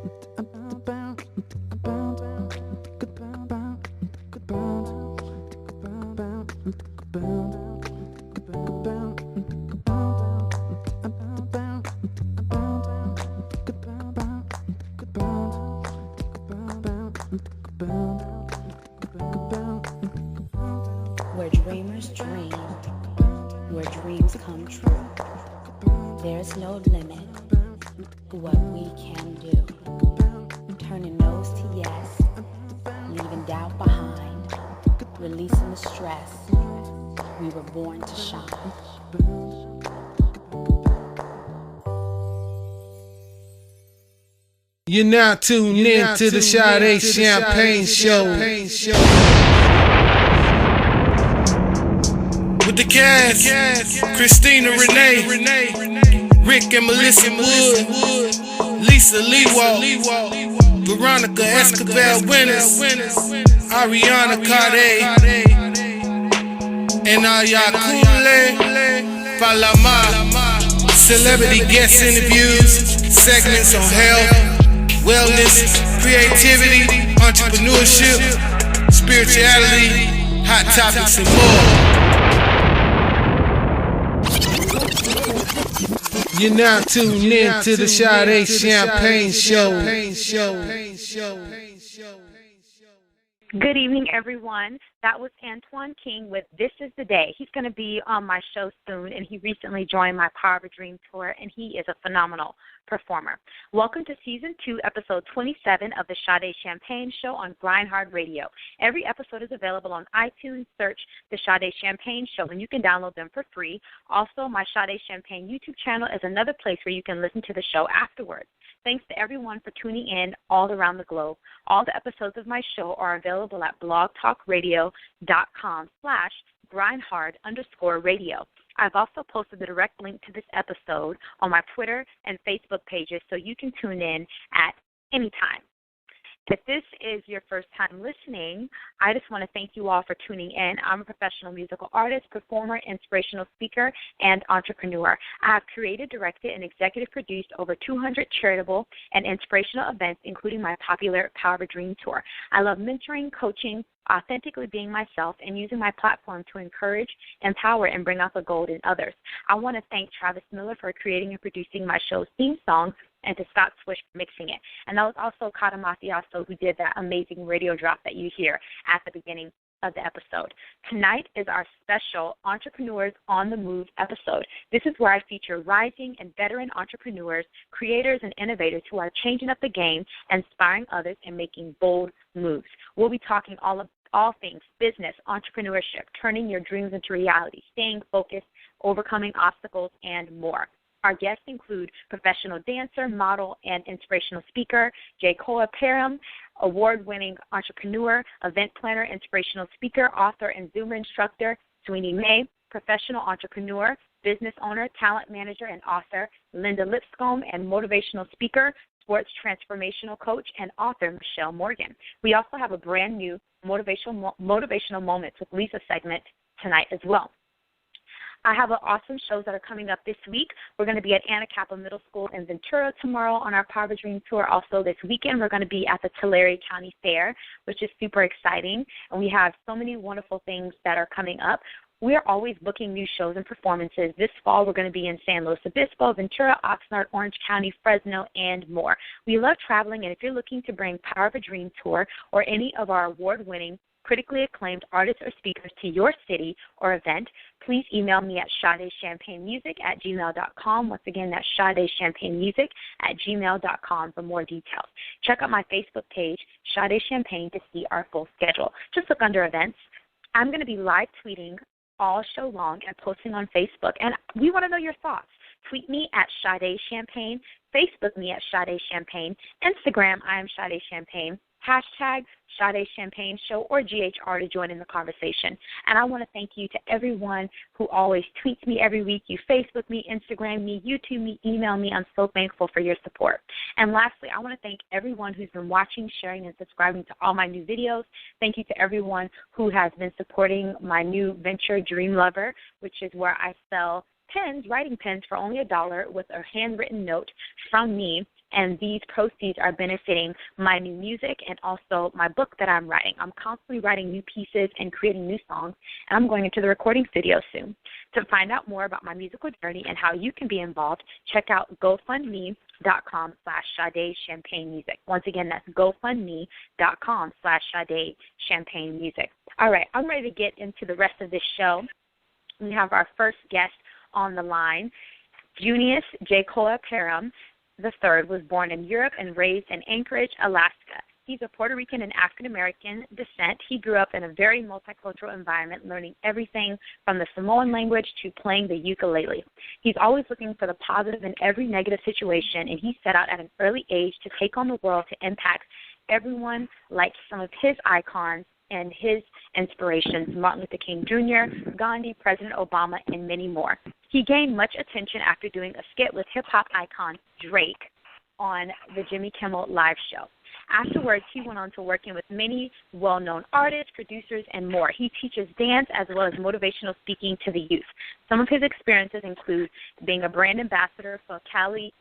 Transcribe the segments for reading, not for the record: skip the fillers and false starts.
Where dreamers dream, where dreams come true. There's no limit to what we can do. Turning no's to yes, leaving doubt behind, releasing the stress. We were born to shine. You're now tuned in to the Sade Champagne Show. With the cast, Christina Renee, Rick and Melissa Wood, Lisa Lewalt, Veronica Escobar Winners, Ariana Carde, and Ayakule Palama. Celebrity guest interviews, segments on health, wellness, creativity, entrepreneurship, spirituality, hot topics, and more. You're now tuned in to the Sade Champagne Show. Good evening, everyone. That was Antoine King with This Is the Day. He's going to be on my show soon, and he recently joined my Power of a Dream tour, and he is a phenomenal performer. Welcome to Season 2, Episode 27 of the Sade Champagne Show on Grind Hard Radio. Every episode is available on iTunes. Search the Sade Champagne Show, and you can download them for free. Also, my Sade Champagne YouTube channel is another place where you can listen to the show afterwards. Thanks to everyone for tuning in all around the globe. All the episodes of my show are available at blogtalkradio.com/grindhard_radio. I've also posted the direct link to this episode on my Twitter and Facebook pages so you can tune in at any time. If this is your first time listening, I just want to thank you all for tuning in. I'm a professional musical artist, performer, inspirational speaker, and entrepreneur. I have created, directed, and executive produced over 200 charitable and inspirational events, including my popular Power of a Dream tour. I love mentoring, coaching, authentically being myself, and using my platform to encourage, empower, and bring out the gold in others. I want to thank Travis Miller for creating and producing my show's theme songs, and to Scott Swish for mixing it. And that was also Kata Matiaso who did that amazing radio drop that you hear at the beginning of the episode. Tonight is our special Entrepreneurs on the Move episode. This is where I feature rising and veteran entrepreneurs, creators, and innovators who are changing up the game, inspiring others, and making bold moves. We'll be talking all things business, entrepreneurship, turning your dreams into reality, staying focused, overcoming obstacles, and more. Our guests include professional dancer, model, and inspirational speaker Jai Parham, award-winning entrepreneur, event planner, inspirational speaker, author, and Zumba instructor Sweeney Mae, professional entrepreneur, business owner, talent manager, and author Lyndia Lipscomb, and motivational speaker, sports transformational coach, and author Michelle Morgan. We also have a brand new motivational Moments with Lisa segment tonight as well. I have awesome shows that are coming up this week. We're going to be at Anacapa Middle School in Ventura tomorrow on our Power of a Dream tour. Also this weekend, we're going to be at the Tulare County Fair, which is super exciting. And we have so many wonderful things that are coming up. We're always booking new shows and performances. This fall, we're going to be in San Luis Obispo, Ventura, Oxnard, Orange County, Fresno, and more. We love traveling, and if you're looking to bring Power of a Dream tour or any of our award-winning, critically acclaimed artists or speakers to your city or event, please email me at SadeChampagneMusic@gmail.com. Once again, that's SadeChampagneMusic@gmail.com for more details. Check out my Facebook page, Sade Champagne, to see our full schedule. Just look under events. I'm going to be live tweeting all show long and posting on Facebook, and we want to know your thoughts. Tweet me at Sade Champagne, Facebook me at Sade Champagne, Instagram I am Sade Champagne, hashtag Sade Champagne Show or GHR to join in the conversation. And I want to thank you to everyone who always tweets me every week. You Facebook me, Instagram me, YouTube me, email me. I'm so thankful for your support. And lastly, I want to thank everyone who's been watching, sharing, and subscribing to all my new videos. Thank you to everyone who has been supporting my new venture, Dream Lover, which is where I sell pens, writing pens for only $1 with a handwritten note from me and these proceeds are benefiting my new music and also my book that I'm writing. I'm constantly writing new pieces and creating new songs, and I'm going into the recording studio soon. To find out more about my musical journey and how you can be involved, check out GoFundMe.com/Sade Champagne Music. Once again, that's GoFundMe.com/Sade Champagne Music. All right, I'm ready to get into the rest of this show. We have our first guest on the line. Junius Jai Parham III was born in Europe and raised in Anchorage, Alaska. He's of Puerto Rican and African-American descent. He grew up in a very multicultural environment, learning everything from the Samoan language to playing the ukulele. He's always looking for the positive in every negative situation, and he set out at an early age to take on the world to impact everyone like some of his icons and his inspirations, Martin Luther King Jr., Gandhi, President Obama, and many more. He gained much attention after doing a skit with hip-hop icon Drake on the Jimmy Kimmel Live show. Afterwards, he went on to working with many well-known artists, producers, and more. He teaches dance as well as motivational speaking to the youth. Some of his experiences include being a brand ambassador for Cali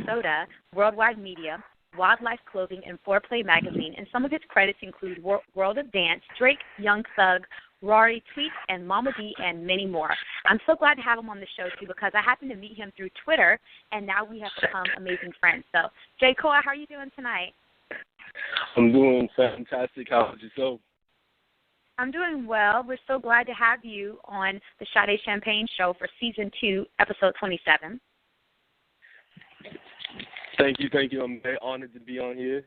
Soda, Worldwide Media, Wildlife Clothing, and Foreplay Magazine. And some of his credits include World of Dance, Drake, Young Thug, Rory, Tweet, and Mama D, and many more. I'm so glad to have him on the show, too, because I happened to meet him through Twitter, and now we have become amazing friends. So, Jai, how are you doing tonight? I'm doing fantastic. How about yourself? I'm doing well. We're so glad to have you on the Sade Champagne Show for Season 2, Episode 27. Thank you. I'm very honored to be on here.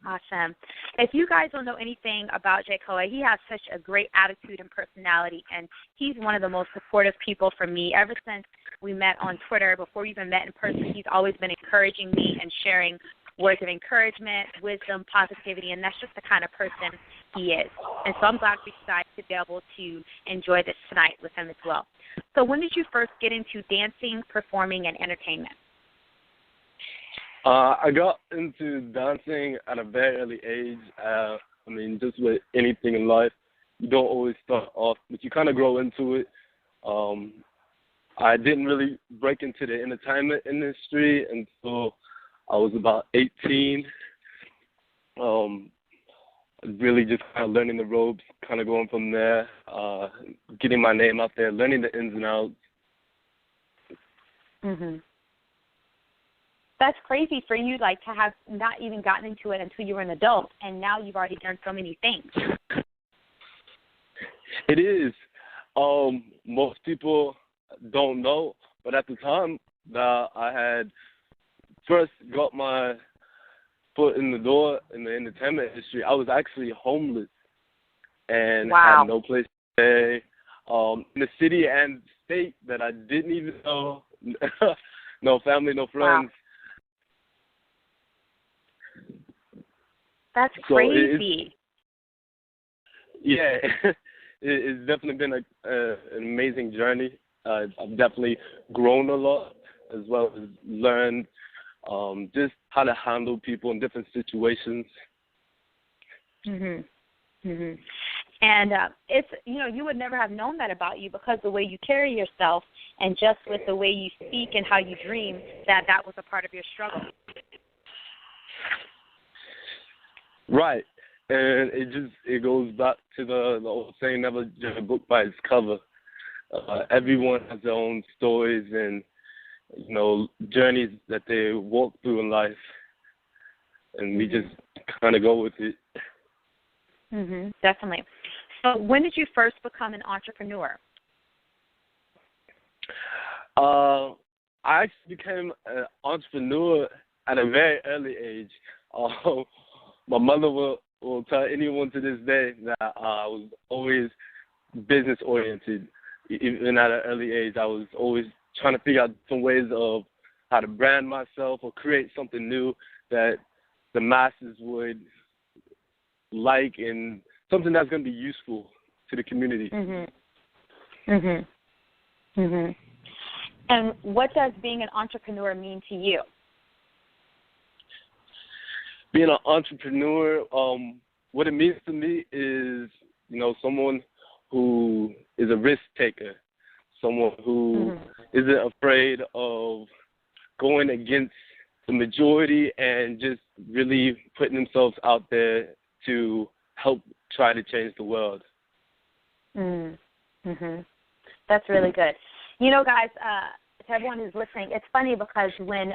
Awesome. If you guys don't know anything about Jai, he has such a great attitude and personality, and he's one of the most supportive people for me. Ever since we met on Twitter, before we even met in person, he's always been encouraging me and sharing words of encouragement, wisdom, positivity, and that's just the kind of person he is. And so I'm glad we decided to be able to enjoy this tonight with him as well. So when did you first get into dancing, performing, and entertainment? I got into dancing at a very early age. Just with anything in life, you don't always start off, but you kind of grow into it. I didn't really break into the entertainment industry until I was about 18. Really just kind of learning the ropes, kind of going from there, getting my name out there, learning the ins and outs. Mhm. That's crazy for you, to have not even gotten into it until you were an adult, and now you've already done so many things. It is. Most people don't know, but at the time that I had first got my foot in the door in the entertainment industry, I was actually homeless and Wow. had no place to stay. In a city and state that I didn't even know, no family, no friends. Wow. That's crazy. It's definitely been an amazing journey. I've definitely grown a lot, as well as learned just how to handle people in different situations. Mhm. Mhm. And it's you would never have known that about you because the way you carry yourself and just with the way you speak and how you dream, that was a part of your struggle. Right, and it goes back to the old saying, never judge a book by its cover. Everyone has their own stories and journeys that they walk through in life, and we just kind of go with it. Mhm, definitely. So, when did you first become an entrepreneur? I actually became an entrepreneur at a very early age. My mother will tell anyone to this day that I was always business-oriented. Even at an early age, I was always trying to figure out some ways of how to brand myself or create something new that the masses would like and something that's going to be useful to the community. Mhm. Mhm. Mhm. And what does being an entrepreneur mean to you? Being an entrepreneur, what it means to me is, someone who is a risk taker, someone who isn't afraid of going against the majority and just really putting themselves out there to help try to change the world. That's really good. You know, guys, to everyone who's listening, it's funny because when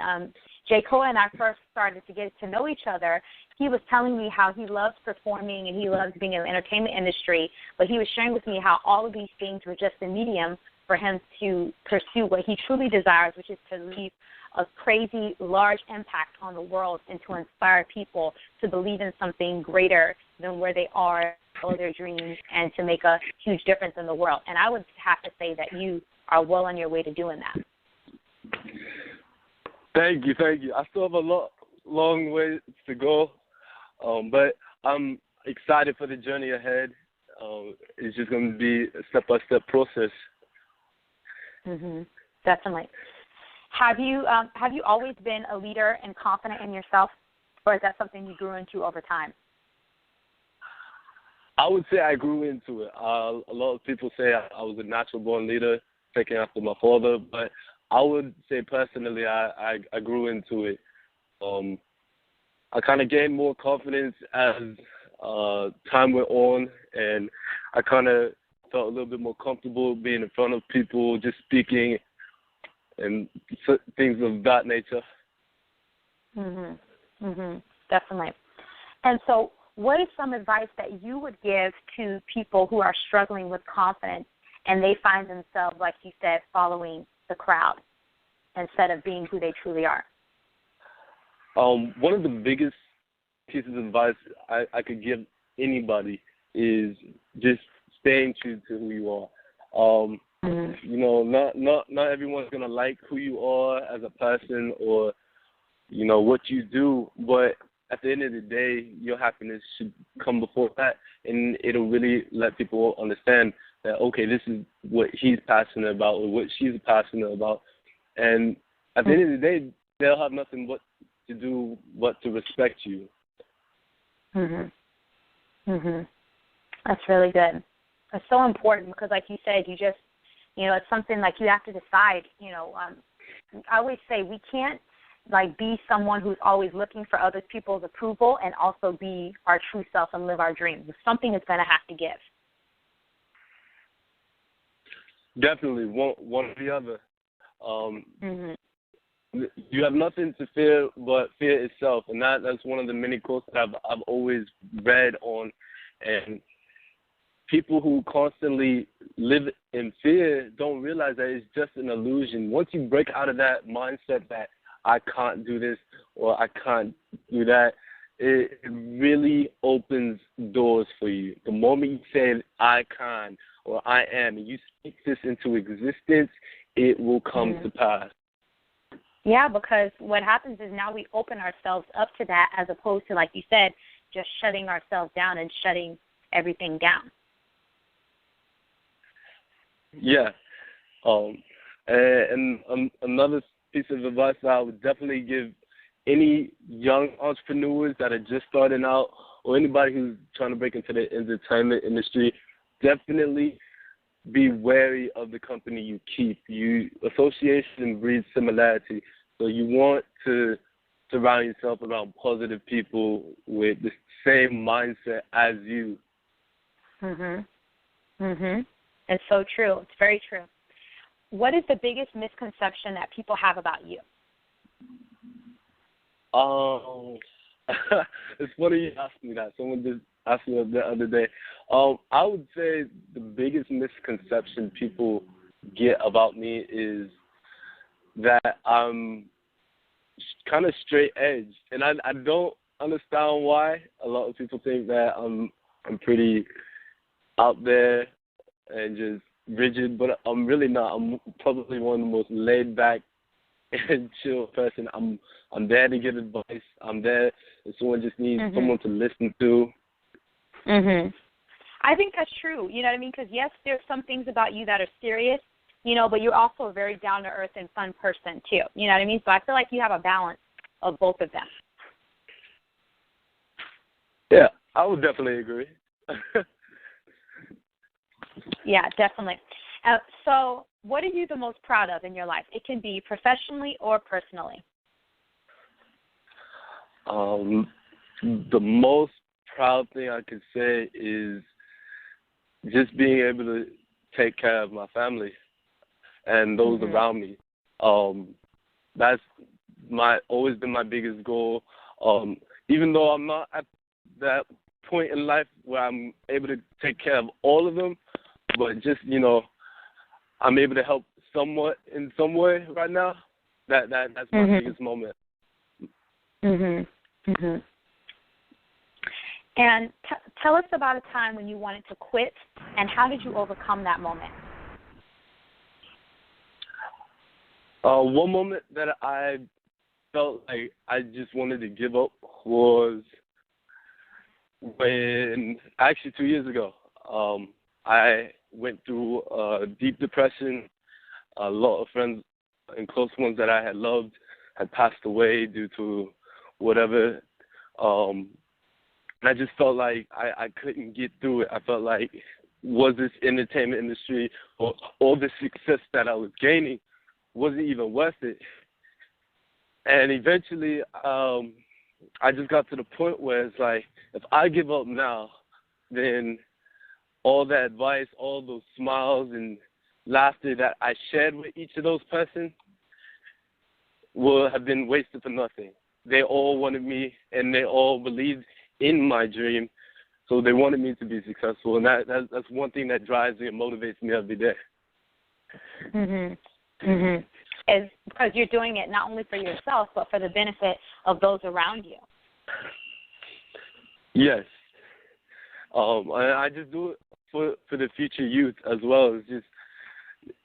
J. Cole and I first started to get to know each other, he was telling me how he loves performing and he loves being in the entertainment industry, but he was sharing with me how all of these things were just a medium for him to pursue what he truly desires, which is to leave a crazy, large impact on the world and to inspire people to believe in something greater than where they are, follow their dreams, and to make a huge difference in the world. And I would have to say that you are well on your way to doing that. Thank you. I still have a long way to go, but I'm excited for the journey ahead. It's just going to be a step-by-step process. Definitely. Have you always been a leader and confident in yourself, or is that something you grew into over time? I would say I grew into it. A lot of people say I was a natural-born leader, taking after my father, but I would say personally I grew into it. I kind of gained more confidence as time went on, and I kind of felt a little bit more comfortable being in front of people, just speaking, and things of that nature. Definitely. And so what is some advice that you would give to people who are struggling with confidence and they find themselves, like you said, following the crowd instead of being who they truly are? One of the biggest pieces of advice I could give anybody is just staying true to who you are. You know, not everyone's gonna like who you are as a person or, you know, what you do, but at the end of the day, your happiness should come before that, and it'll really let people understand that, okay, this is what he's passionate about or what she's passionate about, and at the end of the day, they'll have nothing but to do but to respect you. That's really good. It's so important because, like you said, you just, you know, it's something like you have to decide. You know, I always say we can't like be someone who's always looking for other people's approval and also be our true self and live our dreams. Something is going to have to give. Definitely, one or the other. You have nothing to fear but fear itself, and that's one of the many quotes that I've always read on. And people who constantly live in fear don't realize that it's just an illusion. Once you break out of that mindset that I can't do this or I can't do that, it really opens doors for you. The moment you say I can or I am, and you speak this into existence, it will come to pass. Yeah, because what happens is now we open ourselves up to that as opposed to, like you said, just shutting ourselves down and shutting everything down. Yeah. And another piece of advice I would definitely give any young entrepreneurs that are just starting out or anybody who's trying to break into the entertainment industry, definitely be wary of the company you keep. Association breeds similarity. So you want to surround yourself around positive people with the same mindset as you. It's so true. It's very true. What is the biggest misconception that people have about you? It's funny you asked me that. Someone just asked me the other day. I would say the biggest misconception people get about me is that I'm kind of straight edge, and I don't understand why. A lot of people think that I'm pretty out there and just rigid, but I'm really not. I'm probably one of the most laid back and chill person. I'm there to give advice. I'm there if someone just needs someone to listen to. I think that's true. You know what I mean? Because, yes, there's some things about you that are serious, you know, but you're also a very down-to-earth and fun person, too. You know what I mean? So I feel like you have a balance of both of them. Yeah, I would definitely agree. Yeah, definitely. So what are you the most proud of in your life? It can be professionally or personally. The most proud thing I could say is just being able to take care of my family and those around me. That's always been my biggest goal. Even though I'm not at that point in life where I'm able to take care of all of them, but just, I'm able to help somewhat in some way right now. That's my biggest moment. And tell us about a time when you wanted to quit, and how did you overcome that moment? One moment that I felt like I just wanted to give up was when, actually 2 years ago, I went through a deep depression. A lot of friends and close ones that I had loved had passed away due to whatever. And I just felt like I couldn't get through it. I felt like, was this entertainment industry or all the success that I was gaining wasn't even worth it? And eventually, I just got to the point where it's like, if I give up now, then all that advice, all those smiles and laughter that I shared with each of those persons will have been wasted for nothing. They all wanted me, and they all believed in my dream, so they wanted me to be successful, and that's one thing that drives me and motivates me every day. Is because you're doing it not only for yourself, but for the benefit of those around you. Yes. And I just do it for the future youth as well. It's just,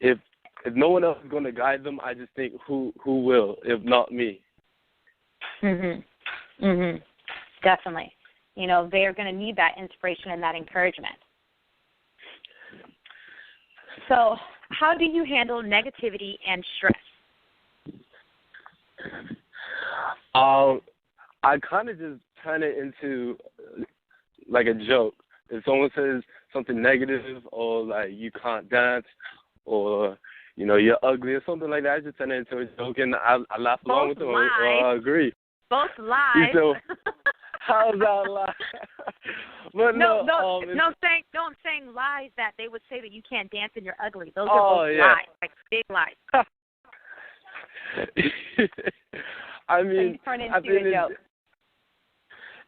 if no one else is going to guide them, I just think who will, if not me. Definitely. They're going to need that inspiration and that encouragement. So how do you handle negativity and stress? I kind of just turn it into like a joke. If someone says something negative, or like you can't dance, or you're ugly or something like that, I just turn it into a joke, and I laugh along with them, or I agree. Both lies. So, how's that a lie? But I'm saying lies that they would say that you can't dance and you're ugly. Those are both lies, like big lies. I mean, so you turn it into a joke.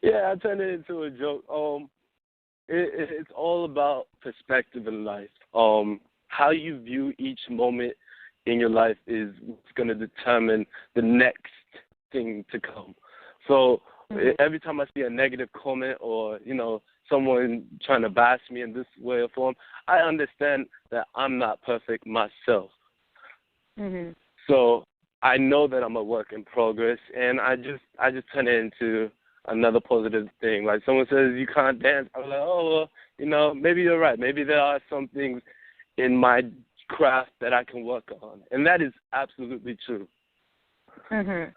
Yeah, I turn it into a joke. It's all about perspective in life. How you view each moment in your life is what's going to determine the next thing to come. So every time I see a negative comment or, someone trying to bash me in this way or form, I understand that I'm not perfect myself. So I know that I'm a work in progress, and I just turn it into another positive thing. Like someone says you can't dance, I'm like, oh, well, maybe you're right. Maybe there are some things in my craft that I can work on, and that is absolutely true. And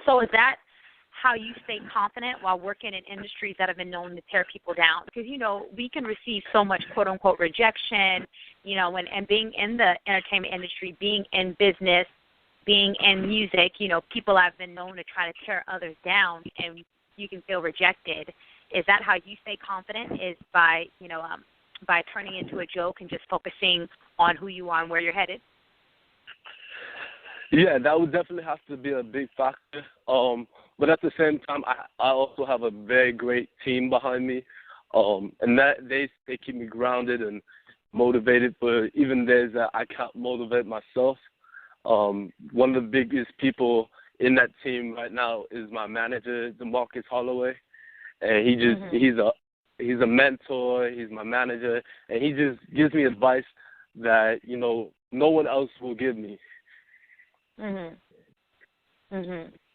so is that how you stay confident while working in industries that have been known to tear people down? Because, we can receive so much quote-unquote rejection, and being in the entertainment industry, being in business, being in music, people have been known to try to tear others down, and you can feel rejected. Is that how you stay confident, is by turning into a joke and just focusing on who you are and where you're headed? Yeah, that would definitely have to be a big factor. But at the same time, I also have a very great team behind me, and that they keep me grounded and motivated for even days that I can't motivate myself. One of the biggest people in that team right now is my manager, DeMarcus Holloway, and he's a mentor. He's my manager, and he just gives me advice that no one else will give me.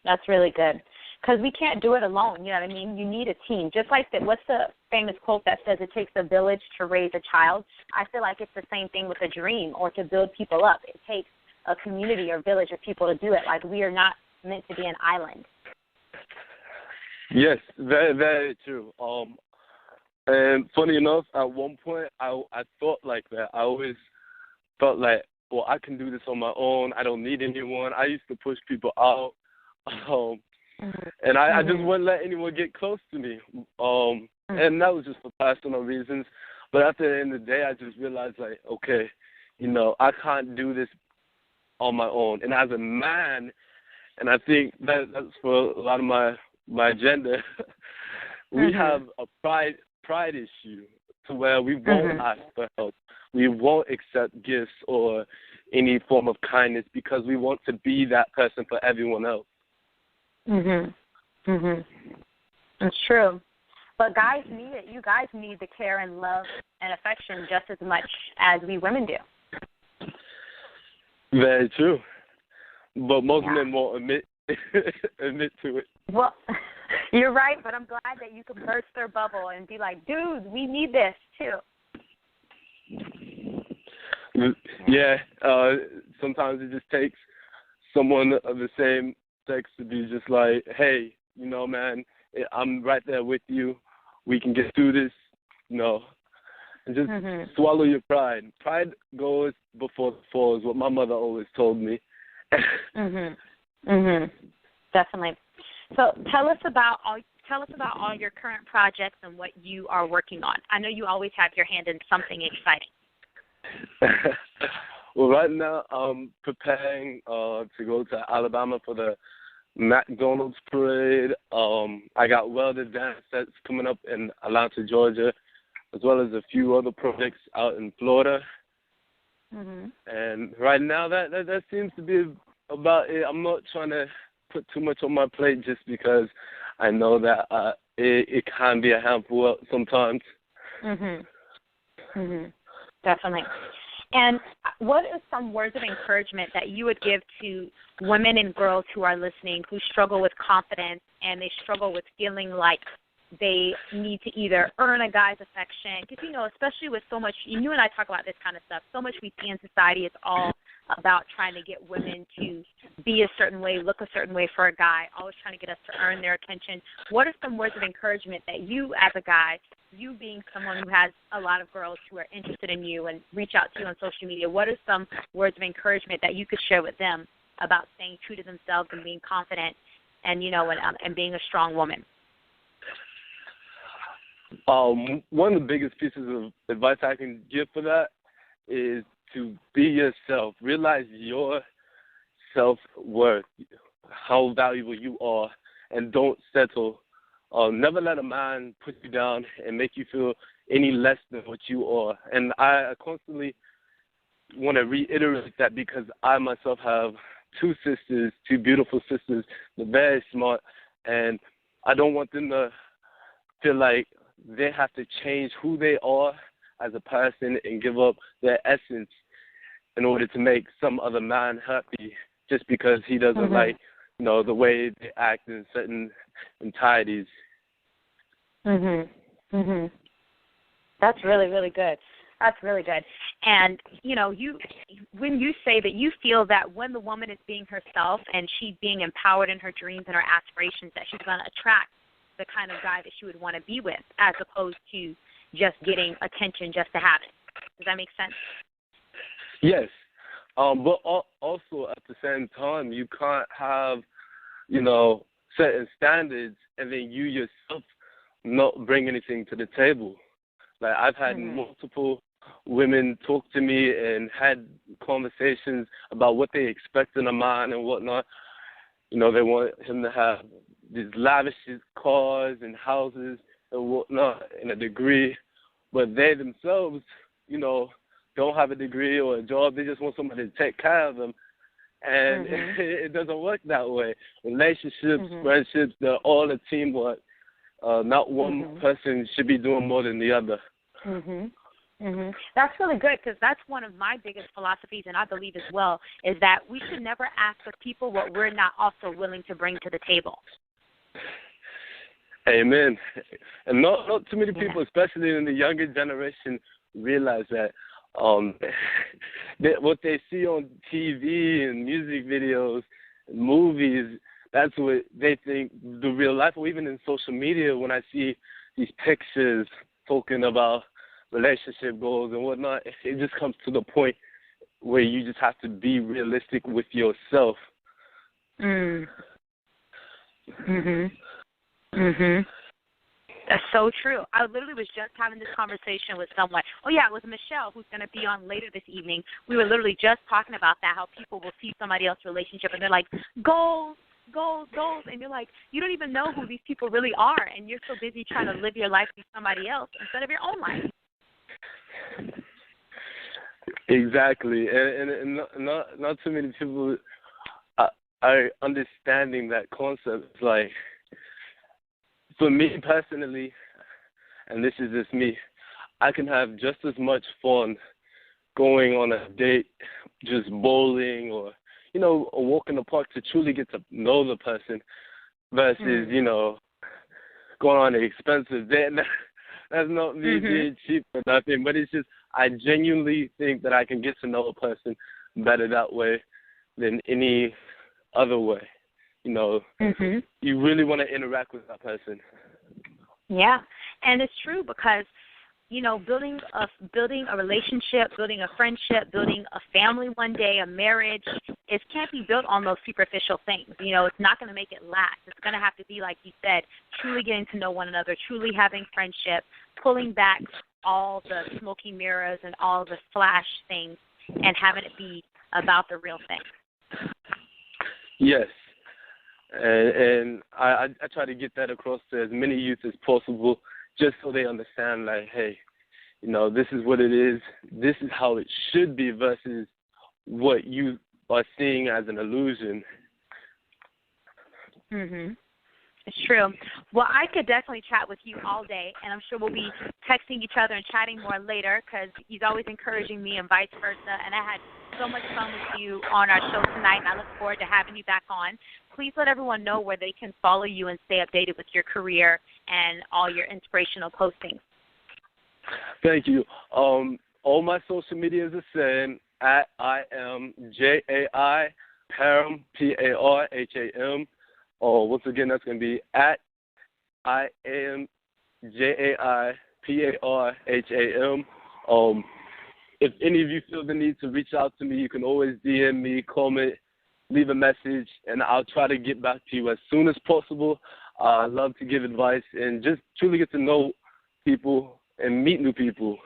That's really good, because we can't do it alone. You know what I mean? You need a team. Just like that. What's the famous quote that says it takes a village to raise a child? I feel like it's the same thing with a dream or to build people up. It takes a community or village of people to do it. Like, we are not meant to be an island. Yes, very, very true. And funny enough, at one point, I thought like that. I always felt like, well, I can do this on my own. I don't need anyone. I used to push people out. And I just wouldn't let anyone get close to me. And that was just for personal reasons. But at the end of the day, I just realized, like, okay, you know, I can't do this on my own. And as a man, and I think that's for a lot of my gender, we have a pride issue to where we won't ask for help. We won't accept gifts or any form of kindness because we want to be that person for everyone else. It's true. But guys need it. You guys need the care and love and affection just as much as we women do. Very true. But most men won't admit to it. Well, you're right, but I'm glad that you could burst their bubble and be like, dude, we need this too. Yeah, sometimes it just takes someone of the same sex to be just like, hey, you know, man, I'm right there with you. We can get through this, you know, and just swallow your pride. Pride goes before the fall is what my mother always told me. Definitely. So tell us about all your current projects and what you are working on. I know you always have your hand in something exciting. Well, right now I'm preparing to go to Alabama for the McDonald's parade. I got welded dance sets coming up in Atlanta, Georgia, as well as a few other projects out in Florida. And right now that seems to be about it. I'm not trying to put too much on my plate just because I know that it can be a handful sometimes. Definitely. And what are some words of encouragement that you would give to women and girls who are listening who struggle with confidence and they struggle with feeling like they need to either earn a guy's affection? Because, you know, especially with so much, you and I talk about this kind of stuff, so much we see in society, it's all about trying to get women to be a certain way, look a certain way for a guy, always trying to get us to earn their attention. What are some words of encouragement that you as a guy, you being someone who has a lot of girls who are interested in you and reach out to you on social media, what are some words of encouragement that you could share with them about staying true to themselves and being confident and, you know, and being a strong woman? One of the biggest pieces of advice I can give for that is to be yourself. Realize your self-worth, how valuable you are, and don't settle. Never let a man put you down and make you feel any less than what you are. And I constantly want to reiterate that because I myself have two beautiful sisters. They're very smart, and I don't want them to feel like they have to change who they are as a person and give up their essence in order to make some other man happy just because he doesn't like, you know, the way they act in certain entities. That's really, really good. That's really good. And, you know, when you say that you feel that when the woman is being herself and she's being empowered in her dreams and her aspirations, that she's going to attract the kind of guy that she would want to be with as opposed to just getting attention just to have it. Does that make sense? Yes. But also at the same time, you can't have, you know, certain standards and then you yourself not bring anything to the table. Like I've had multiple women talk to me and had conversations about what they expect in a man and whatnot. You know, they want him to have these lavish cars and houses and whatnot and a degree, but they themselves, you know, don't have a degree or a job. They just want somebody to take care of them. And it doesn't work that way. Relationships, friendships, they're all a teamwork. Not one person should be doing more than the other. That's really good because that's one of my biggest philosophies, and I believe as well, is that we should never ask of people what we're not also willing to bring to the table. Amen. And not too many people, especially in the younger generation, realize that what they see on TV and music videos, and movies, that's what they think the real life. Or even in social media, when I see these pictures talking about relationship goals and whatnot, it just comes to the point where you just have to be realistic with yourself. That's so true. I literally was just having this conversation with someone. Oh, yeah, it was Michelle, who's going to be on later this evening. We were literally just talking about that, how people will see somebody else's relationship, and they're like, goals, goals, goals. And you're like, you don't even know who these people really are, and you're so busy trying to live your life through somebody else instead of your own life. Exactly. And not too many people are understanding that concept. It's like, for me personally, and this is just me, I can have just as much fun going on a date, just bowling or, a walk in the park to truly get to know the person versus, going on an expensive date. That's not me being cheap or nothing, but it's just I genuinely think that I can get to know a person better that way than any other way. You really want to interact with that person. Yeah, and it's true because, building a relationship, building a friendship, building a family one day, a marriage, it can't be built on those superficial things. It's not going to make it last. It's going to have to be, like you said, truly getting to know one another, truly having friendship, pulling back all the smoky mirrors and all the flash things and having it be about the real thing. Yes. And I try to get that across to as many youth as possible just so they understand, like, hey, this is what it is. This is how it should be versus what you are seeing as an illusion. It's true. Well, I could definitely chat with you all day, and I'm sure we'll be texting each other and chatting more later because he's always encouraging me and vice versa, and I had so much fun with you on our show tonight, and I look forward to having you back on. Please let everyone know where they can follow you and stay updated with your career and all your inspirational postings. Thank you. All my social medias are saying at I am Jai Parham, Parham. Once again, that's going to be at I am Jai Parham. If any of you feel the need to reach out to me, you can always DM me, comment, leave a message, and I'll try to get back to you as soon as possible. I love to give advice and just truly get to know people and meet new people.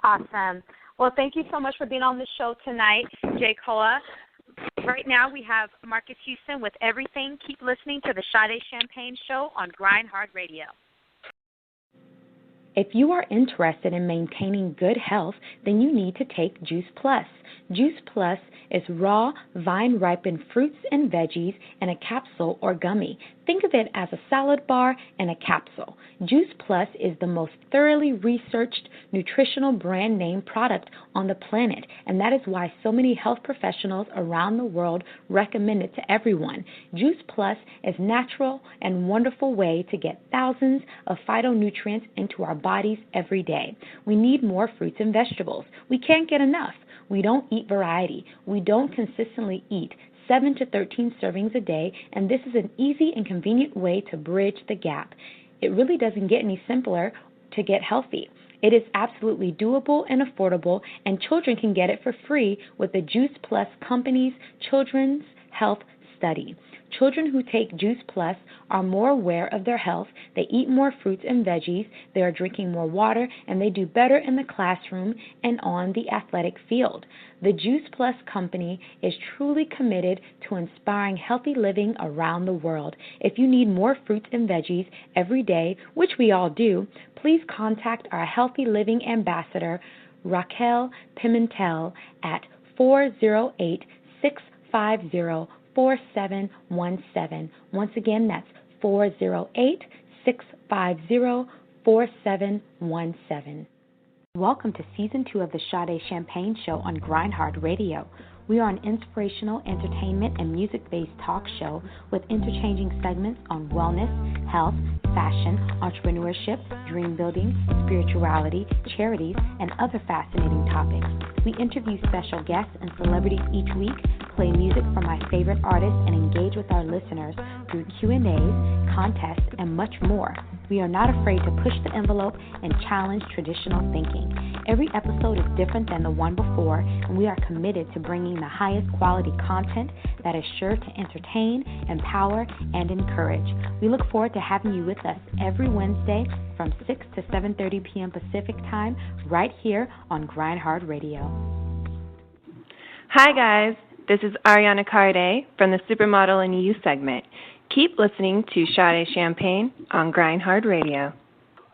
Awesome. Well, thank you so much for being on the show tonight, Jai Koa. Right now we have Marcus Houston with Everything. Keep listening to the Sade Champagne Show on Grind Hard Radio. If you are interested in maintaining good health, then you need to take Juice Plus. Juice Plus is raw, vine-ripened fruits and veggies in a capsule or gummy. Think of it as a salad bar in a capsule. Juice Plus is the most thoroughly researched nutritional brand name product on the planet, and that is why so many health professionals around the world recommend it to everyone. Juice Plus is a natural and wonderful way to get thousands of phytonutrients into our bodies every day. We need more fruits and vegetables. We can't get enough. We don't eat variety. We don't consistently eat 7 to 13 servings a day, and this is an easy and convenient way to bridge the gap. It really doesn't get any simpler to get healthy. It is absolutely doable and affordable, and children can get it for free with the Juice Plus Company's Children's Health Study. Children who take Juice Plus are more aware of their health, they eat more fruits and veggies, they are drinking more water, and they do better in the classroom and on the athletic field. The Juice Plus Company is truly committed to inspiring healthy living around the world. If you need more fruits and veggies every day, which we all do, please contact our Healthy Living Ambassador, Raquel Pimentel, at 408-650-4717. Once again, that's 408-650-4717. Welcome to Season 2 of the Sade Champagne Show on Grind Hard Radio. We are an inspirational, entertainment, and music-based talk show with interchanging segments on wellness, health, fashion, entrepreneurship, dream building, spirituality, charities, and other fascinating topics. We interview special guests and celebrities each week, play music from my favorite artists, and engage with our listeners through Q&As, contests, and much more. We are not afraid to push the envelope and challenge traditional thinking. Every episode is different than the one before, and we are committed to bringing the highest quality content that is sure to entertain, empower, and encourage. We look forward to having you with us every Wednesday from 6 to 7:30 p.m. Pacific Time right here on Grind Hard Radio. Hi, guys. This is Ariana Carde from the Supermodel and You segment. Keep listening to Sade Champagne on Grind Hard Radio.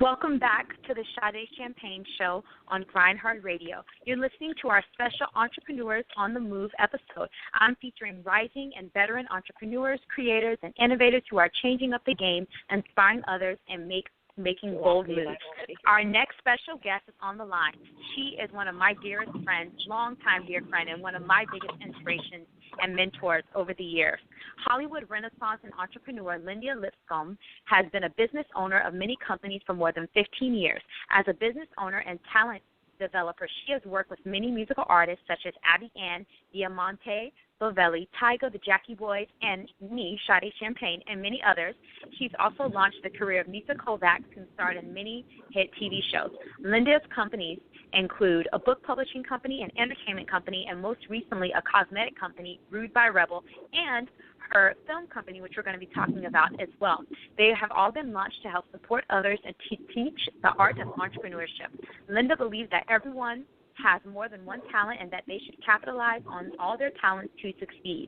Welcome back to the Sade Champagne Show on Grind Hard Radio. You're listening to our special Entrepreneurs on the Move episode. I'm featuring rising and veteran entrepreneurs, creators, and innovators who are changing up the game, inspiring others, and making bold moves. Our next special guest is on the line. She is one of my dearest friends, longtime dear friend, and one of my biggest inspirations and mentors over the years. Hollywood Renaissance and entrepreneur Lyndia Lipscomb has been a business owner of many companies for more than 15 years. As a business owner and talent developer, she has worked with many musical artists such as Abby Ann, Diamante, Bovelli, Tyga, the Jackie Boys, and me, Sade Champagne, and many others. She's also launched the career of Nisa Kovacs and starred in many hit TV shows. Lyndia's companies include a book publishing company, an entertainment company, and most recently a cosmetic company, Rude by Rebel, and her film company, which we're going to be talking about as well. They have all been launched to help support others and teach the art of entrepreneurship. Lyndia believes that everyone has more than one talent and that they should capitalize on all their talents to succeed.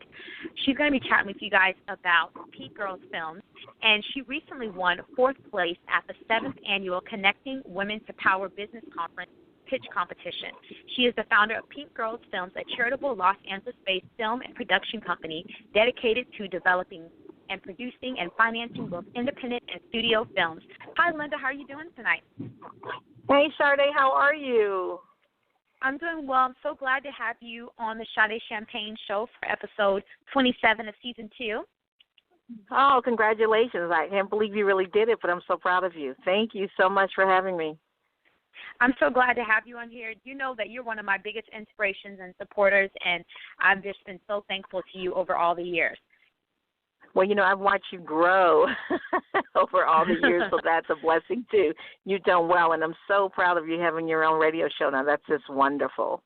She's going to be chatting with you guys about Peak Girls Films, and she recently won 4th place at the 7th annual Connecting Women to Power Business Conference pitch competition. She is the founder of Pink Girls Films, a charitable Los Angeles-based film and production company dedicated to developing and producing and financing both independent and studio films. Hi, Lyndia. How are you doing tonight? Hey, Sade. How are you? I'm doing well. I'm so glad to have you on the Sade Champagne Show for episode 27 of season 2. Oh, congratulations. I can't believe you really did it, but I'm so proud of you. Thank you so much for having me. I'm so glad to have you on here. You know that you're one of my biggest inspirations and supporters, and I've just been so thankful to you over all the years. Well, you know, I've watched you grow over all the years, so that's a blessing, too. You've done well, and I'm so proud of you having your own radio show now. That's just wonderful.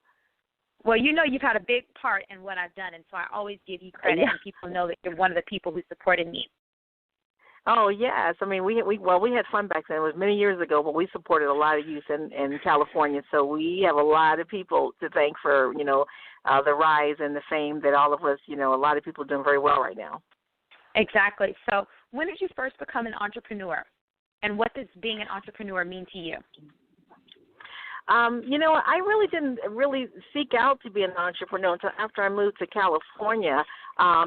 Well, you know you've had a big part in what I've done, and so I always give you credit, and people know that you're one of the people who supported me. Oh, yes. I mean, we had fun back then. It was many years ago, but we supported a lot of youth in California, so we have a lot of people to thank for, you know, the rise and the fame that all of us, you know, a lot of people are doing very well right now. Exactly. So when did you first become an entrepreneur, and what does being an entrepreneur mean to you? You know, I really didn't really seek out to be an entrepreneur until after I moved to California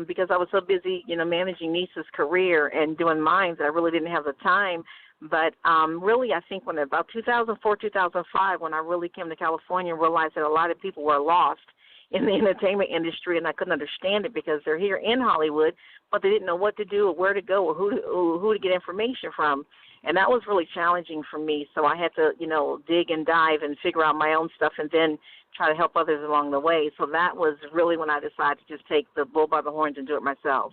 because I was so busy, you know, managing Nisa's career and doing mine that I really didn't have the time. But really, I think when about 2004, 2005, when I really came to California and realized that a lot of people were lost in the entertainment industry, and I couldn't understand it because they're here in Hollywood, but they didn't know what to do or where to go or who to get information from. And that was really challenging for me. So I had to, you know, dig and dive and figure out my own stuff and then try to help others along the way. So that was really when I decided to just take the bull by the horns and do it myself.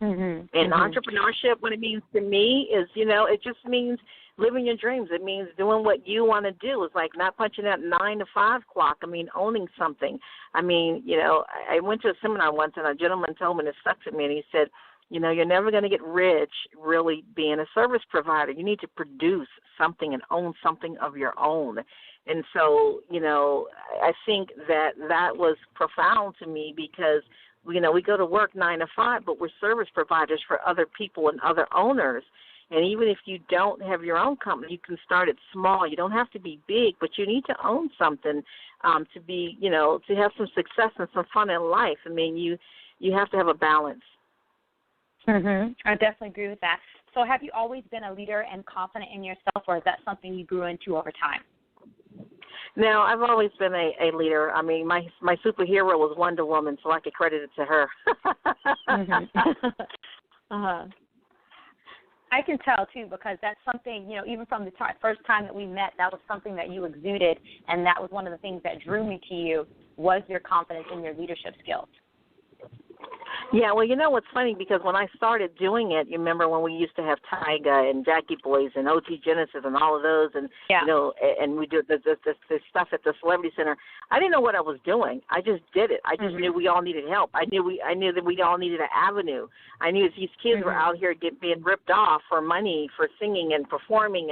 And entrepreneurship, what it means to me is, you know, it just means living your dreams. It means doing what you want to do. It's like not punching that 9 to 5 clock. I mean, owning something. I mean, you know, I went to a seminar once and a gentleman told me, and it stuck to me, and he said, you know, you're never going to get rich really being a service provider. You need to produce something and own something of your own. And so, you know, I think that was profound to me because, you know, we go to work 9 to 5, but we're service providers for other people and other owners. And even if you don't have your own company, you can start it small. You don't have to be big, but you need to own something to be, you know, to have some success and some fun in life. I mean, you have to have a balance. I definitely agree with that. So have you always been a leader and confident in yourself, or is that something you grew into over time? No, I've always been a leader. I mean, my superhero was Wonder Woman, so I could credit it to her. I can tell, too, because that's something, you know, even from the first time that we met, that was something that you exuded, and that was one of the things that drew me to you was your confidence and your leadership skills. Yeah, well, you know what's funny, because when I started doing it, you remember when we used to have Tyga and Jackie Boys and OT Genesis and all of those, and you know, and we do the stuff at the Celebrity Center. I didn't know what I was doing. I just did it. I just knew we all needed help. I knew that we all needed an avenue. I knew these kids were out here being ripped off for money for singing and performing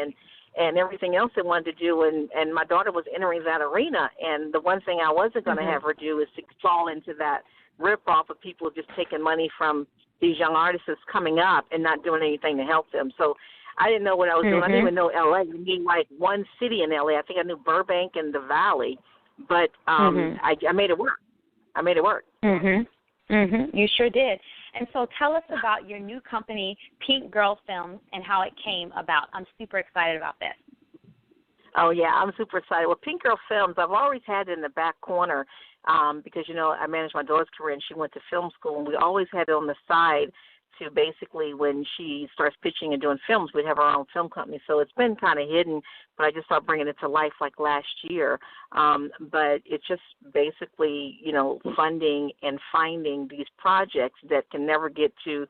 and everything else they wanted to do, and my daughter was entering that arena, and the one thing I wasn't going to have her do is to fall into that rip-off of people just taking money from these young artists coming up and not doing anything to help them. So I didn't know what I was doing. I didn't even know L.A. I knew like one city in L.A. I think I knew Burbank and the Valley, but I made it work. I made it work. You sure did. And so tell us about your new company, Pink Girl Films, and how it came about. I'm super excited about this. Oh, yeah, I'm super excited. Well, Pink Girl Films, I've always had it in the back corner because, you know, I managed my daughter's career, and she went to film school, and we always had it on the side to basically when she starts pitching and doing films, we'd have our own film company. So it's been kind of hidden, but I just started bringing it to life like last year. But it's just basically, you know, funding and finding these projects that can never get to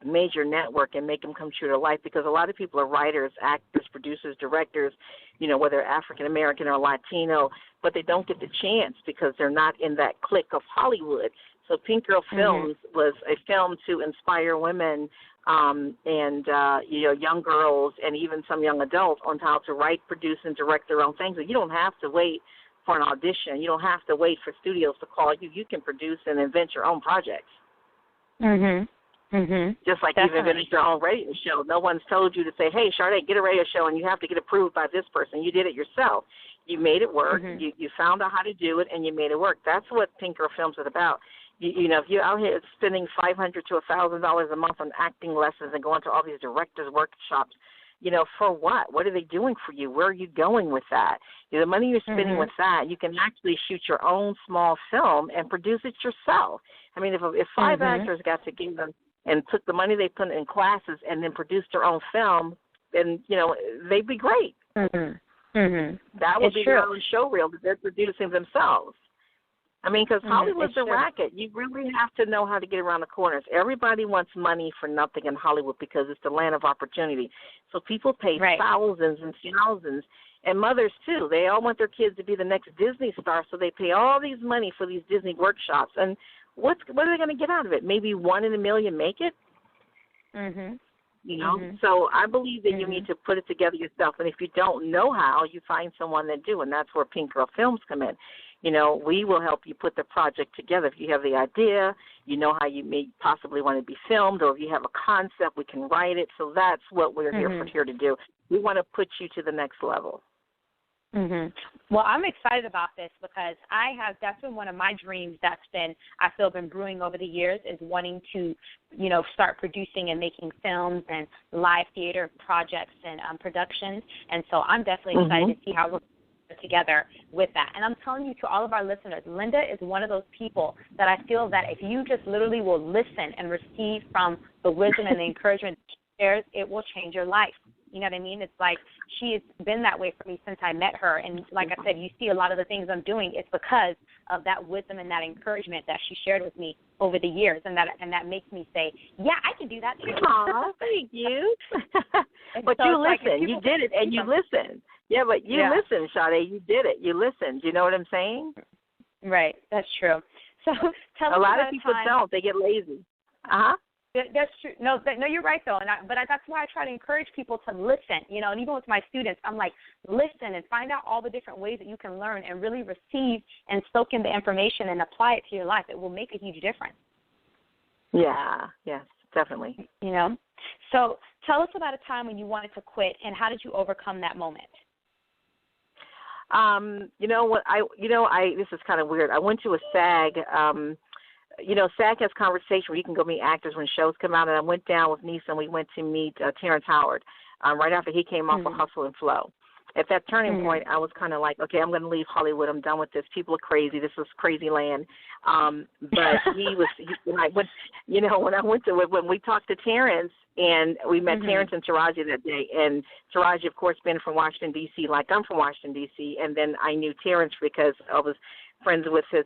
major network and make them come true to life, because a lot of people are writers, actors, producers, directors, you know, whether African American or Latino, but they don't get the chance because they're not in that clique of Hollywood. So Pink Girl Films was a film to inspire women and you know, young girls and even some young adults on how to write, produce, and direct their own things. And you don't have to wait for an audition. You don't have to wait for studios to call you. You can produce and invent your own projects. Just like you've invented your own radio show. No one's told you to say, hey, Sade, get a radio show, and you have to get approved by this person. You did it yourself. You made it work. You found out how to do it, and you made it work. That's what Pink Girl Films is about. You know, if you're out here spending $500 to $1,000 a month on acting lessons and going to all these directors' workshops, you know, for what? What are they doing for you? Where are you going with that? You know, the money you're spending with that, you can actually shoot your own small film and produce it yourself. I mean, if five actors got together and took the money they put in classes and then produced their own film, then, you know, they'd be great. That would be their own show reel that they're producing themselves. I mean, because Hollywood's a racket. You really have to know how to get around the corners. Everybody wants money for nothing in Hollywood because it's the land of opportunity. So people pay thousands and thousands, and mothers too. They all want their kids to be the next Disney star, so they pay all these money for these Disney workshops. And what are they going to get out of it? Maybe 1 in a million make it? You know? So I believe that you need to put it together yourself. And if you don't know how, you find someone that do, and that's where Pink Girl Films come in. You know, we will help you put the project together. If you have the idea, you know how you may possibly want to be filmed, or if you have a concept, we can write it. So that's what we're here to do. We want to put you to the next level. Well, I'm excited about this because that's been one of my dreams that's been brewing over the years, is wanting to, you know, start producing and making films and live theater projects and productions. And so I'm definitely excited to see how we're together with that. And I'm telling you, to all of our listeners, Lyndia is one of those people that I feel that if you just literally will listen and receive from the wisdom and the encouragement she shares, it will change your life. You know what I mean? It's like she has been that way for me since I met her. And like I said, you see a lot of the things I'm doing, it's because of that wisdom and that encouragement that she shared with me over the years. And that makes me say, yeah, I can do that too. Aw, thank you. But so you listened. You did it, and you listened. Yeah, but you listened, Sade. You did it. You listened. You know what I'm saying? Right. That's true. So tell us a lot of people don't. They get lazy. That's true. No, you're right though, but that's why I try to encourage people to listen. You know, and even with my students, I'm like, listen and find out all the different ways that you can learn and really receive and soak in the information and apply it to your life. It will make a huge difference. Yeah. Yes, definitely. You know, so tell us about a time when you wanted to quit, and how did you overcome that moment? You know what? This is kind of weird. I went to a SAG. You know, SAG has conversation where you can go meet actors when shows come out, and I went down with Nisa, and we went to meet Terrence Howard right after he came off of Hustle and Flow. At that turning point, I was kind of like, okay, I'm going to leave Hollywood. I'm done with this. People are crazy. This is crazy land. But when we talked to Terrence, and we met Terrence and Taraji that day, and Taraji, of course, being from Washington, D.C., like I'm from Washington, D.C., and then I knew Terrence because I was friends with his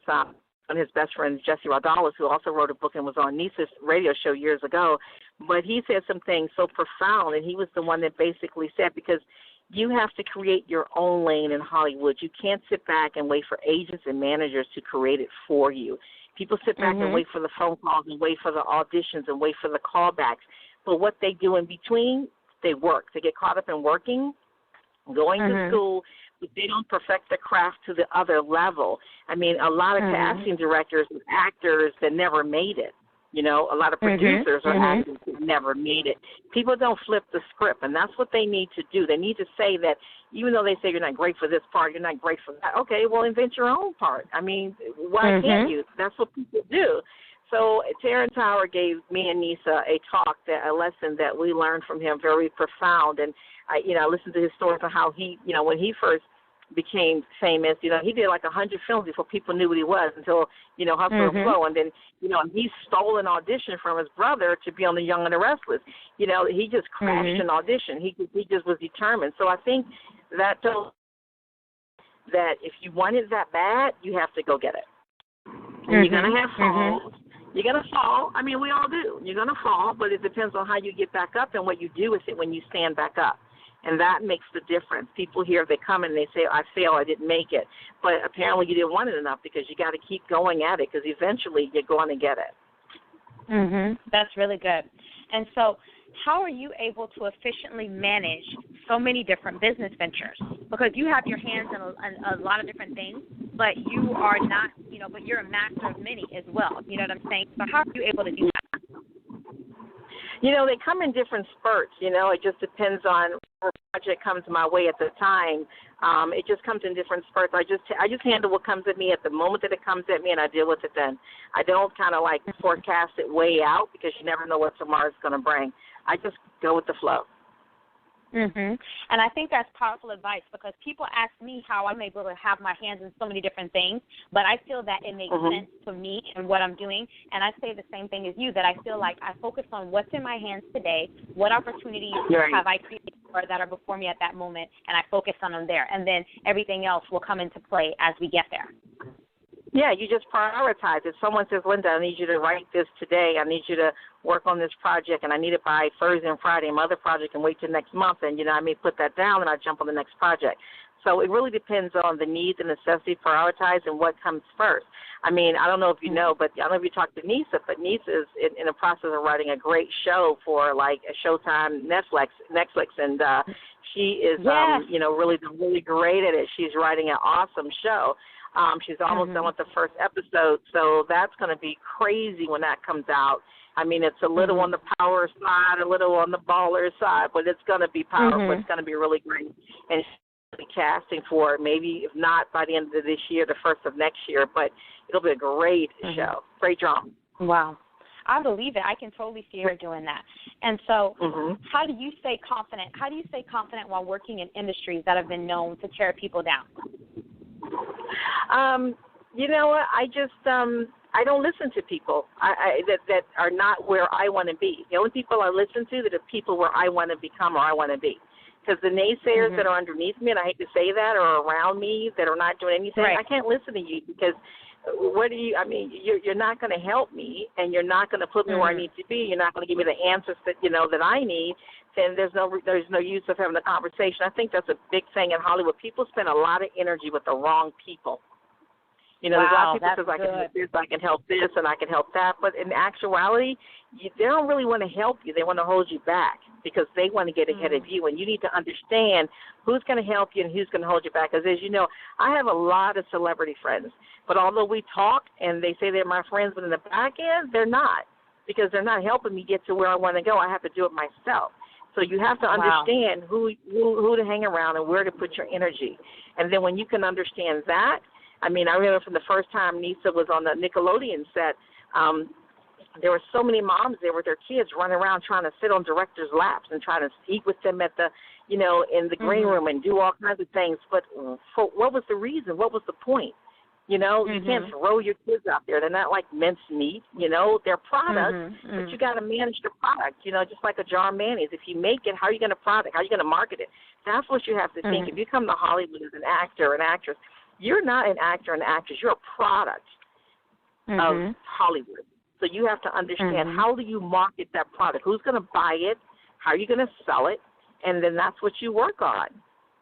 and his best friend, Jesse Radalis, who also wrote a book and was on Nisa's radio show years ago. But he said some things so profound, and he was the one that basically said, because you have to create your own lane in Hollywood. You can't sit back and wait for agents and managers to create it for you. People sit back and wait for the phone calls and wait for the auditions and wait for the callbacks. But what they do in between, they work. They get caught up in working, going to school, but they don't perfect the craft to the other level. I mean, a lot of casting directors and actors that never made it. You know, a lot of producers or actors that never made it. People don't flip the script, and that's what they need to do. They need to say that even though they say you're not great for this part, you're not great for that, okay, well, invent your own part. I mean, why can't you? That's what people do. So Terrence Howard gave me and Nisa a lesson that we learned from him, very profound. And, I listened to his stories on how he, when he first became famous, he did like 100 films before people knew what he was until, Hustle and Flow. And then, he stole an audition from his brother to be on The Young and the Restless. He just crashed an audition. He just was determined. So I think that told that if you want it that bad, you have to go get it. And you're going to have falls. You're going to fall. I mean, we all do. You're going to fall, but it depends on how you get back up and what you do with it when you stand back up. And that makes the difference. People here, they come and they say, I failed, I didn't make it. But apparently you didn't want it enough, because you got to keep going at it, because eventually you're going to get it. That's really good. And so how are you able to efficiently manage so many different business ventures? Because you have your hands in a lot of different things, but you are not, but you're a master of many as well. You know what I'm saying? So how are you able to do that? They come in different spurts. It just depends on what project comes my way at the time. It just comes in different spurts. I just handle what comes at me at the moment that it comes at me, and I deal with it then. I don't kind of like forecast it way out, because you never know what tomorrow's going to bring. I just go with the flow. And I think that's powerful advice, because people ask me how I'm able to have my hands in so many different things, but I feel that it makes sense to me and what I'm doing. And I say the same thing as you, that I feel like I focus on what's in my hands today, what opportunities have I created that are before me at that moment, and I focus on them there. And then everything else will come into play as we get there. Yeah, you just prioritize. If someone says, Linda, I need you to write this today, I need you to work on this project, and I need it by Thursday and Friday, and my other project can wait till next month, and, I may put that down and I jump on the next project. So it really depends on the needs and necessity, prioritize, and what comes first. I mean, I don't know if you know, but I don't know if you talked to Nisa, but Nisa is in the process of writing a great show for, like, a Showtime Netflix, and she is, really great at it. She's writing an awesome show. She's almost done with the first episode, so that's going to be crazy when that comes out. I mean, it's a little on the power side, a little on the baller side, but it's going to be powerful. It's going to be really great. And she'll be casting for it, maybe if not by the end of this year, the first of next year, but it'll be a great show, great drama. Wow. I believe it. I can totally see her doing that. And so how do you stay confident? How do you stay confident while working in industries that have been known to tear people down? You know what? I just I don't listen to people that are not where I want to be. The only people I listen to that are people where I want to become or I want to be. Because the naysayers that are underneath me, and I hate to say that, or around me that are not doing anything, I can't listen to you, because you're not going to help me, and you're not going to put me where I need to be. You're not going to give me the answers that I need. Then there's no use of having a conversation. I think that's a big thing in Hollywood. People spend a lot of energy with the wrong people. There's a lot of people say, I can help this, I can help this, and I can help that. But in actuality, they don't really want to help you. They want to hold you back, because they want to get ahead of you. And you need to understand who's going to help you and who's going to hold you back. Because as you know, I have a lot of celebrity friends. But although we talk and they say they're my friends, but in the back end, they're not, because they're not helping me get to where I want to go. I have to do it myself. So you have to understand who to hang around and where to put your energy. And then when you can understand that, I mean, I remember from the first time Nisa was on the Nickelodeon set, there were so many moms there with their kids running around trying to sit on directors' laps and trying to eat with them at the, in the green room and do all kinds of things. But for what was the reason? What was the point? You can't throw your kids out there. They're not like minced meat. They're products, but you got to manage the product. Just like a jar of mayonnaise. If you make it, how are you going to product? How are you going to market it? That's what you have to think. If you come to Hollywood as an actor or an actress, you're not an actor or an actress. You're a product. of Hollywood. So you have to understand, how do you market that product? Who's going to buy it? How are you going to sell it? And then that's what you work on.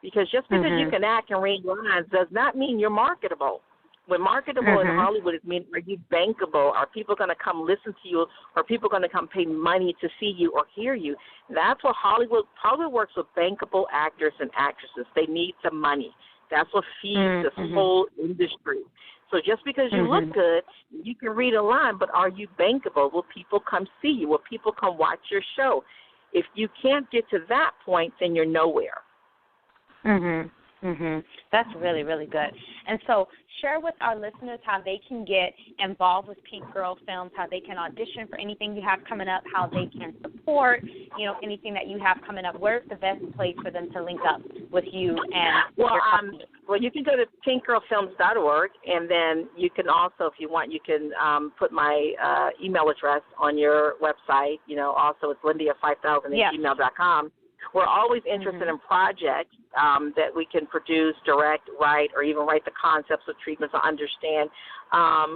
Because just because you can act and read lines does not mean you're marketable. When marketable in Hollywood, it means, are you bankable? Are people going to come listen to you? Are people going to come pay money to see you or hear you? That's what Hollywood works with, bankable actors and actresses. They need the money. That's what feeds this whole industry. So just because you look good, you can read a line, but are you bankable? Will people come see you? Will people come watch your show? If you can't get to that point, then you're nowhere. That's really, really good. And so share with our listeners how they can get involved with Pink Girl Films, how they can audition for anything you have coming up, how they can support, anything that you have coming up. Where's the best place for them to link up with you and your company? Well, you can go to pinkgirlfilms.org, and then you can also, if you want, you can put my email address on your website. Also it's Lyndia5000@gmail.com. We're always interested in projects that we can produce, direct, write, or even write the concepts of treatments or understand,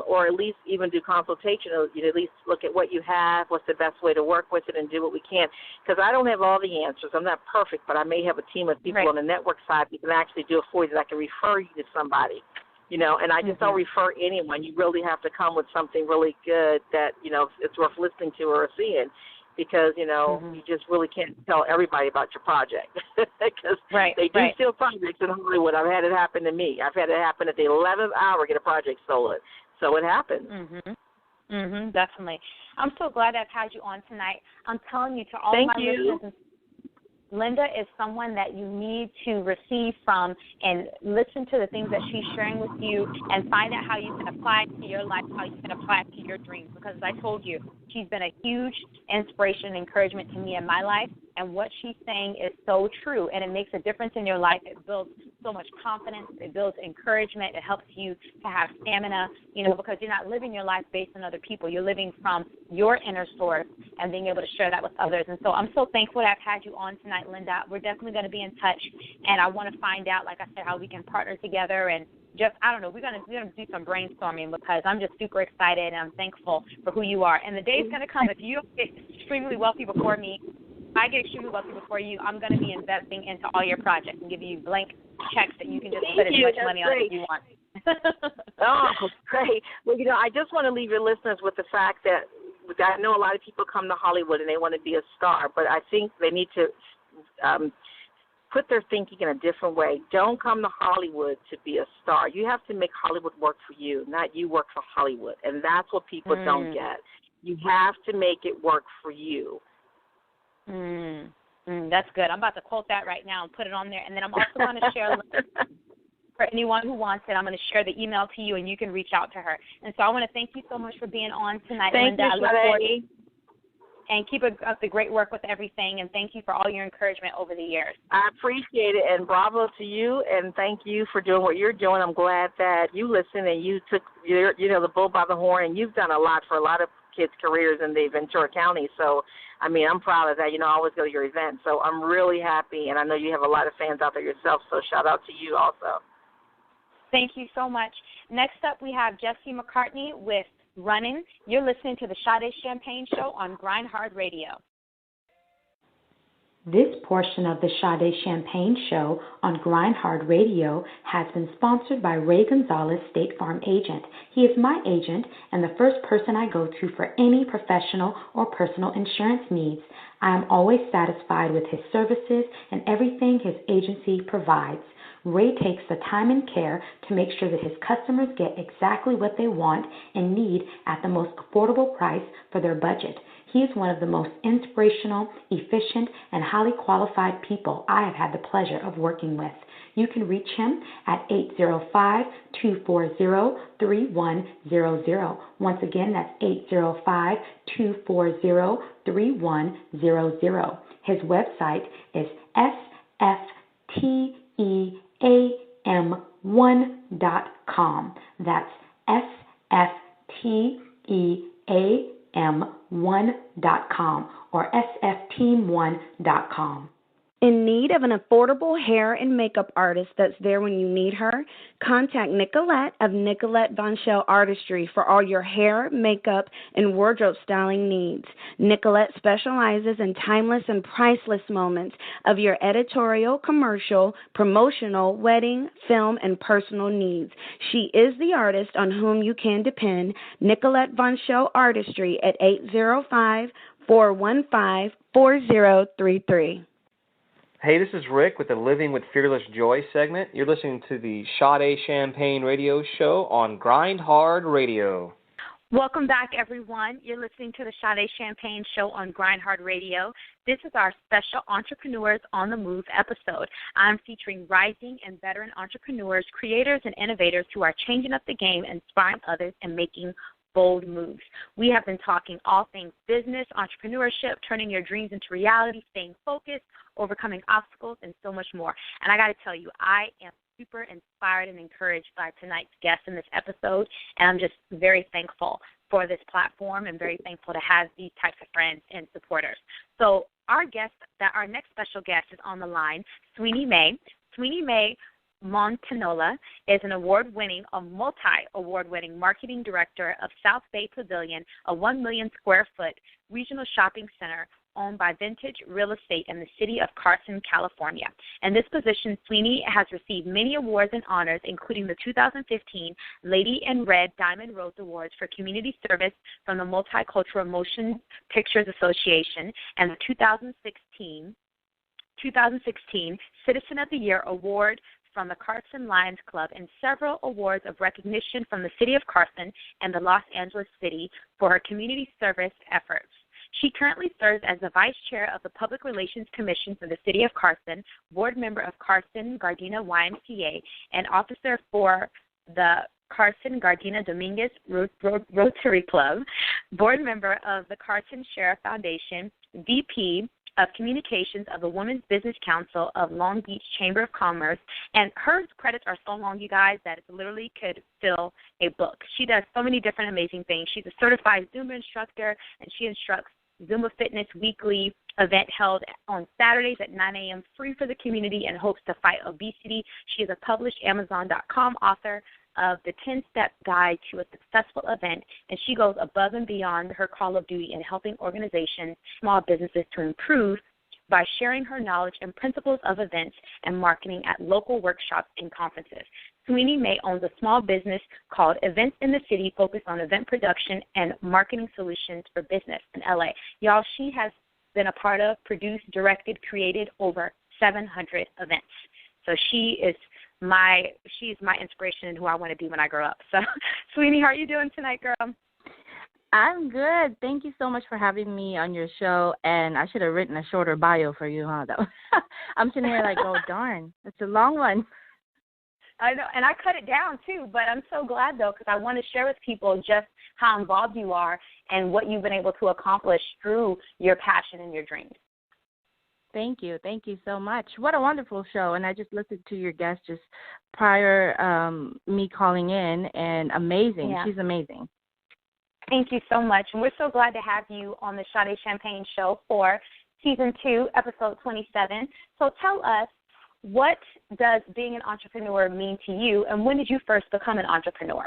or at least even do consultation, or at least look at what you have, what's the best way to work with it, and do what we can. Because I don't have all the answers. I'm not perfect, but I may have a team of people on the network side that can actually do it for you, that I can refer you to somebody. And I just don't refer anyone. You really have to come with something really good that, it's worth listening to or seeing. Because, you just really can't tell everybody about your project. Because they do steal projects in Hollywood. I've had it happen to me. I've had it happen at the 11th hour, get a project stolen. So it happens. Definitely. I'm so glad I've had you on tonight. I'm telling you, to all my listeners, Lyndia is someone that you need to receive from and listen to the things that she's sharing with you and find out how you can apply it to your life, how you can apply it to your dreams. Because as I told you, she's been a huge inspiration and encouragement to me in my life, and what she's saying is so true, and it makes a difference in your life. It builds so much confidence. It builds encouragement. It helps you to have stamina, because you're not living your life based on other people. You're living from your inner source and being able to share that with others. And so I'm so thankful that I've had you on tonight, Lyndia. We're definitely going to be in touch, and I want to find out, like I said, how we can partner together and just, I don't know, we're gonna do some brainstorming, because I'm just super excited and I'm thankful for who you are. And the day's going to come, if you don't get extremely wealthy before me, I get extremely wealthy before you, I'm going to be investing into all your projects and giving you blank checks that you can just put as much money on as you want. Oh, great. Well, I just want to leave your listeners with the fact that I know a lot of people come to Hollywood and they want to be a star, but I think they need to put their thinking in a different way. Don't come to Hollywood to be a star. You have to make Hollywood work for you, not you work for Hollywood. And that's what people don't get. You have to make it work for you. That's good. I'm about to quote that right now and put it on there. And then I'm also going to share for anyone who wants it. I'm going to share the email to you, and you can reach out to her. And so I want to thank you so much for being on tonight, Lyndia. I look forward to, and keep up the great work with everything. And thank you for all your encouragement over the years. I appreciate it, and bravo to you, and thank you for doing what you're doing. I'm glad that you listened and you took the bull by the horn, and you've done a lot for a lot of kids' careers in the Ventura County. So, I'm proud of that. I always go to your event. So I'm really happy, and I know you have a lot of fans out there yourself, so shout out to you also. Thank you so much. Next up, we have Jesse McCartney with Running. You're listening to the Sade Champagne Show on Grind Hard Radio. This portion of the Sade Champagne Show on Grind Hard Radio has been sponsored by Ray Gonzalez, State Farm Agent. He is my agent and the first person I go to for any professional or personal insurance needs. I am always satisfied with his services and everything his agency provides. Ray takes the time and care to make sure that his customers get exactly what they want and need at the most affordable price for their budget. He is one of the most inspirational, efficient, and highly qualified people I have had the pleasure of working with. You can reach him at 805-240-3100. Once again, that's 805-240-3100. His website is sfteam1.com. That's sfteam1.com or sfteam1.com. In need of an affordable hair and makeup artist that's there when you need her? Contact Nicolette of Nicolette Von Schell Artistry for all your hair, makeup, and wardrobe styling needs. Nicolette specializes in timeless and priceless moments of your editorial, commercial, promotional, wedding, film, and personal needs. She is the artist on whom you can depend. Nicolette Von Schell Artistry at 805-415-4033. Hey, this is Rick with the Living with Fearless Joy segment. You're listening to the Sade Champagne Radio Show on Grind Hard Radio. Welcome back, everyone. You're listening to the Sade Champagne Show on Grind Hard Radio. This is our special Entrepreneurs on the Move episode. I'm featuring rising and veteran entrepreneurs, creators, and innovators who are changing up the game, inspiring others, and making bold moves. We have been talking all things business, entrepreneurship, turning your dreams into reality, staying focused, overcoming obstacles, and so much more. And I got to tell you, I am super inspired and encouraged by tonight's guest in this episode, and I'm just very thankful for this platform and very thankful to have these types of friends and supporters. So our next special guest is on the line, Sweeney Mae. Sweeney Mae Montanola is a multi-award-winning marketing director of South Bay Pavilion, a 1 million square foot regional shopping center owned by Vintage Real Estate in the city of Carson, California. In this position, Sweeney has received many awards and honors, including the 2015 Lady in Red Diamond Rose Awards for Community Service from the Multicultural Motion Pictures Association and the 2016 Citizen of the Year Award from the Carson Lions Club, and several awards of recognition from the City of Carson and the Los Angeles City for her community service efforts. She currently serves as the Vice Chair of the Public Relations Commission for the City of Carson, board member of Carson Gardena YMCA, and officer for the Carson Gardena Dominguez Rotary Club, board member of the Carson Sheriff Foundation, VP of Communications of the Women's Business Council of Long Beach Chamber of Commerce, and her credits are so long, you guys, that it literally could fill a book. She does so many different amazing things. She's a certified Zumba instructor, and she instructs Zumba Fitness weekly event held on Saturdays at 9 a.m. free for the community and hopes to fight obesity. She is a published Amazon.com author of the 10-Step Guide to a Successful Event, and she goes above and beyond her call of duty in helping organizations, small businesses to improve by sharing her knowledge and principles of events and marketing at local workshops and conferences. Sweeney Mae owns a small business called Events in the City, focused on event production and marketing solutions for business in LA. Y'all, she has been a part of, produced, directed, created over 700 events. So she's my inspiration and who I want to be when I grow up. So, Sweeney, how are you doing tonight, girl? I'm good. Thank you so much for having me on your show. And I should have written a shorter bio for you, huh? I'm sitting here like, oh, darn, it's a long one. I know, and I cut it down, too. But I'm so glad, though, because I want to share with people just how involved you are and what you've been able to accomplish through your passion and your dreams. Thank you. Thank you so much. What a wonderful show. And I just listened to your guest just prior me calling in, and amazing. Yeah. She's amazing. Thank you so much. And we're so glad to have you on the Sade Champagne Show for Season 2, Episode 27. So tell us, what does being an entrepreneur mean to you, and when did you first become an entrepreneur?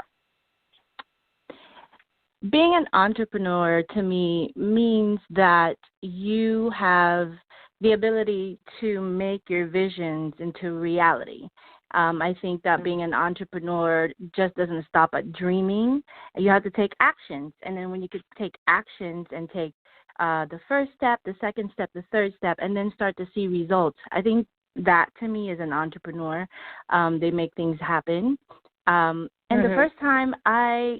Being an entrepreneur to me means that you have the ability to make your visions into reality. I think that being an entrepreneur just doesn't stop at dreaming. You have to take actions. And then when you could take actions and take the first step, the second step, the third step, and then start to see results, I think that to me is an entrepreneur. They make things happen. And the first time I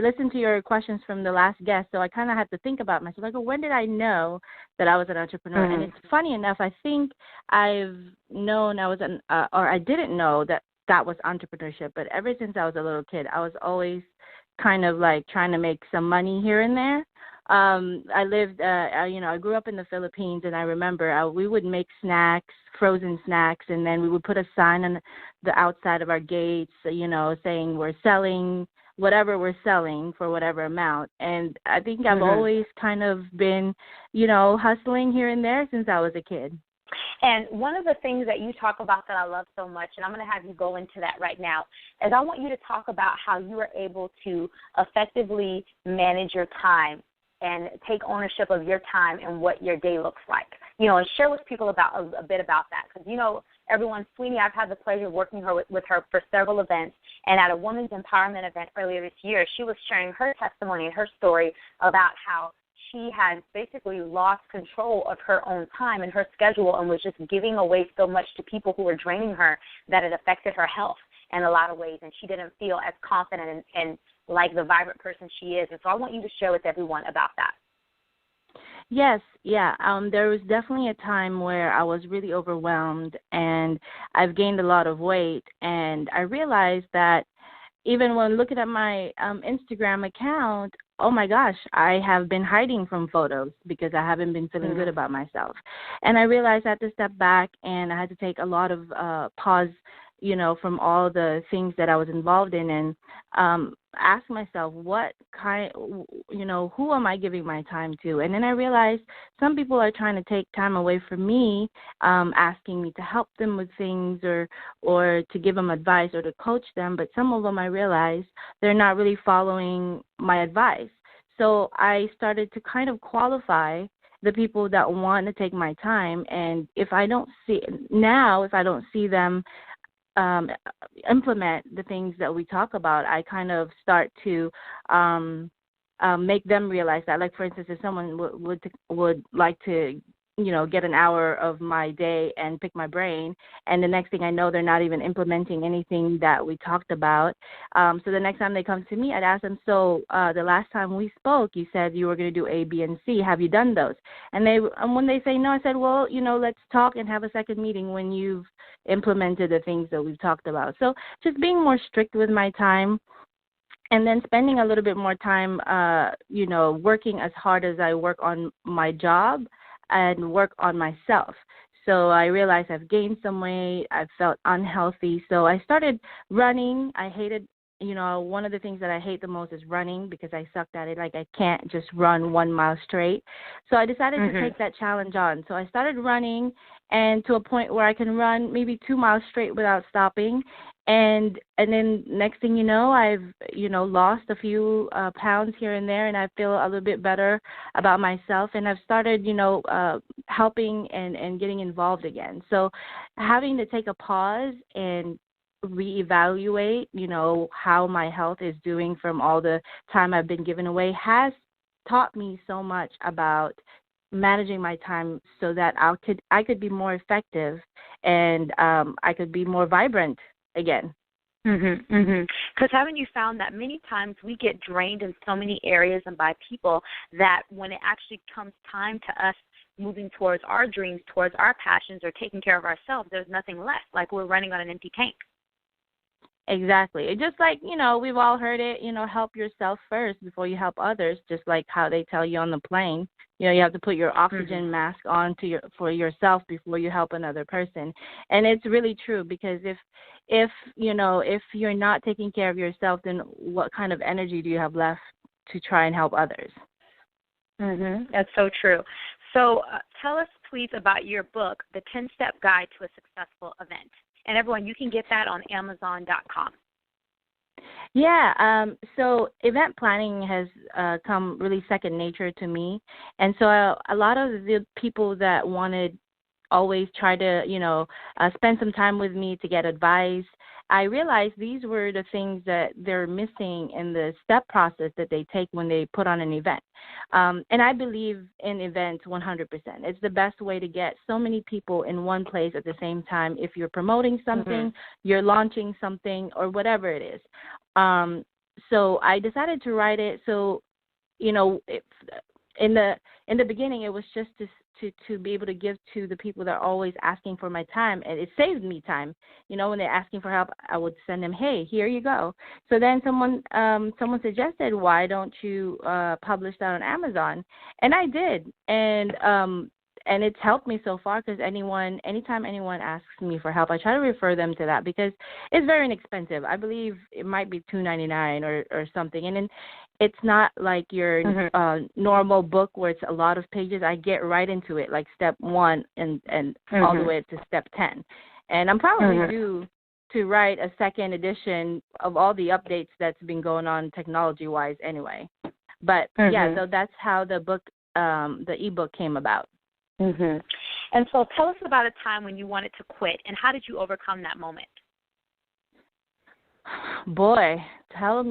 listened to your questions from the last guest, so I kind of had to think about myself, like, well, when did I know that I was an entrepreneur? And it's funny enough, I think I've known I was or I didn't know that was entrepreneurship, but ever since I was a little kid, I was always kind of like trying to make some money here and there. I grew up in the Philippines, and I remember we would make snacks, frozen snacks, and then we would put a sign on the outside of our gates, saying we're selling whatever we're selling for whatever amount. And I think I've always kind of been, hustling here and there since I was a kid. And one of the things that you talk about that I love so much, and I'm going to have you go into that right now, is I want you to talk about how you are able to effectively manage your time and take ownership of your time and what your day looks like. You know, and share with people about a bit about that. Because, you know, everyone, Sweeney, I've had the pleasure of working with her for several events. And at a women's empowerment event earlier this year, she was sharing her testimony and her story about how she had basically lost control of her own time and her schedule and was just giving away so much to people who were draining her that it affected her health in a lot of ways. And she didn't feel as confident and like the vibrant person she is. And so I want you to share with everyone about that. Yes, yeah. There was definitely a time where I was really overwhelmed, and I've gained a lot of weight, and I realized that even when looking at my Instagram account, oh my gosh, I have been hiding from photos because I haven't been feeling good about myself. And I realized I had to step back, and I had to take a lot of pause, you know, from all the things that I was involved in, and ask myself what kind, you know, who am I giving my time to? And then I realized some people are trying to take time away from me, asking me to help them with things or to give them advice or to coach them. But some of them I realized they're not really following my advice. So I started to kind of qualify the people that want to take my time. And if I don't see them implement the things that we talk about, I kind of start to make them realize that. Like, for instance, if someone would like to, you know, get an hour of my day and pick my brain, and the next thing I know, they're not even implementing anything that we talked about. So the next time they come to me, I'd ask them, so the last time we spoke, you said you were going to do A, B, and C. Have you done those? And when they say no, I said, well, you know, let's talk and have a second meeting when you've implemented the things that we've talked about. So just being more strict with my time, and then spending a little bit more time, you know, working as hard as I work on my job and work on myself. So I realized I've gained some weight. I've felt unhealthy. So I started running. I hated, you know, one of the things that I hate the most is running because I sucked at it. Like, I can't just run 1 mile straight. So I decided to take that challenge on. So I started running, and to a point where I can run maybe 2 miles straight without stopping. And then next thing you know, I've, you know, lost a few pounds here and there, and I feel a little bit better about myself. And I've started, you know, helping and getting involved again. So having to take a pause and reevaluate, you know, how my health is doing from all the time I've been given away has taught me so much about managing my time so that I could be more effective and I could be more vibrant again. Because haven't you found that many times we get drained in so many areas and by people that when it actually comes time to us moving towards our dreams, towards our passions, or taking care of ourselves, there's nothing left, like we're running on an empty tank. Exactly. It's just like, you know, we've all heard it, you know, help yourself first before you help others, just like how they tell you on the plane. You know, you have to put your oxygen mask on for yourself before you help another person. And it's really true, because if you know, if you're not taking care of yourself, then what kind of energy do you have left to try and help others? That's so true. So tell us, please, about your book, The 10-Step Guide to a Successful Event. And everyone, you can get that on Amazon.com. Yeah, so event planning has come really second nature to me. And so a lot of the people that wanted always try to, you know, spend some time with me to get advice, I realized these were the things that they're missing in the step process that they take when they put on an event. And I believe in events 100%. It's the best way to get so many people in one place at the same time. If you're promoting something, you're launching something, or whatever it is. So I decided to write it. So, you know, in the beginning, it was just to be able to give to the people that are always asking for my time, and it saved me time. You know, when they're asking for help, I would send them, hey, here you go. So then someone suggested, why don't you publish that on Amazon? And I did, and it's helped me so far, because anytime anyone asks me for help, I try to refer them to that, because it's very inexpensive. I believe it might be $2.99 or something, and then it's not like your normal book where it's a lot of pages. I get right into it, like step 1 and all the way to step 10. And I'm probably due to write a second edition of all the updates that's been going on technology-wise anyway. But, yeah, so that's how the book, the ebook came about. And so tell us about a time when you wanted to quit, and how did you overcome that moment? Boy, tell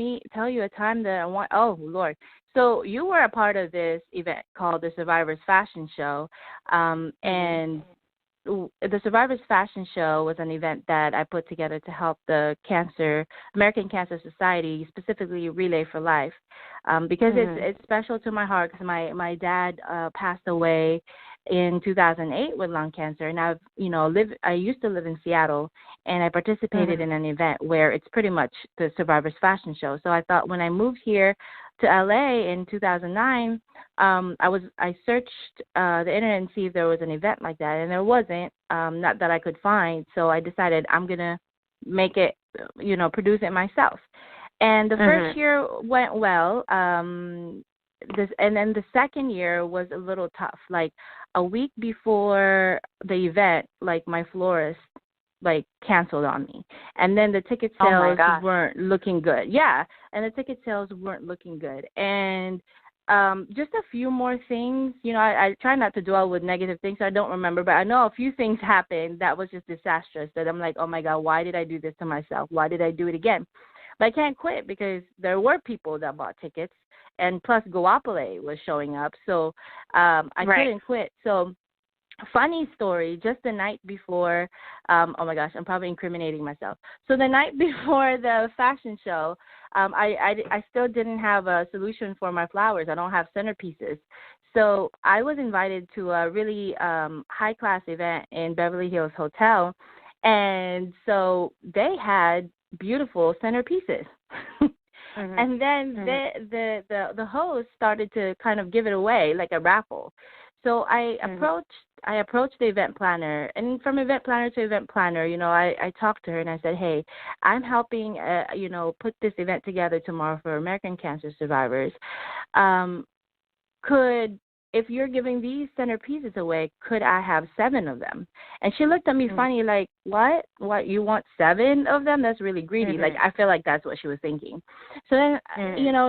you a time that I want. Oh, Lord. So you were a part of this event called the Survivors Fashion Show, and the Survivors Fashion Show was an event that I put together to help the American Cancer Society, specifically Relay for Life, because it's special to my heart because my dad passed away in 2008 with lung cancer, and I used to live in Seattle, and I participated in an event where it's pretty much the Survivors Fashion Show. So I thought when I moved here to LA in 2009, I searched the internet and see if there was an event like that, and there wasn't, not that I could find. So I decided I'm gonna make it, produce it myself. And the first year went well. And then the second year was a little tough. Like a week before the event, like my florist canceled on me. And then the ticket sales weren't looking good. Yeah, and the ticket sales weren't looking good. And just a few more things. I try not to dwell with negative things, so I don't remember, but I know a few things happened that was just disastrous, that I'm like, oh my God, why did I do this to myself? Why did I do it again? But I can't quit because there were people that bought tickets, and plus Guapole was showing up, so I couldn't quit. So funny story, just the night before, oh my gosh, I'm probably incriminating myself. So the night before the fashion show, I still didn't have a solution for my flowers. I don't have centerpieces. So I was invited to a really high-class event in Beverly Hills Hotel, and so they had beautiful centerpieces. And then the host started to kind of give it away like a raffle. So I approached the event planner, and from event planner to event planner, I talked to her and I said, hey, I'm helping, put this event together tomorrow for American cancer survivors. If you're giving these centerpieces away, could I have 7 of them? And she looked at me funny, like, what? What, you want 7 of them? That's really greedy. Like, I feel like that's what she was thinking. So then,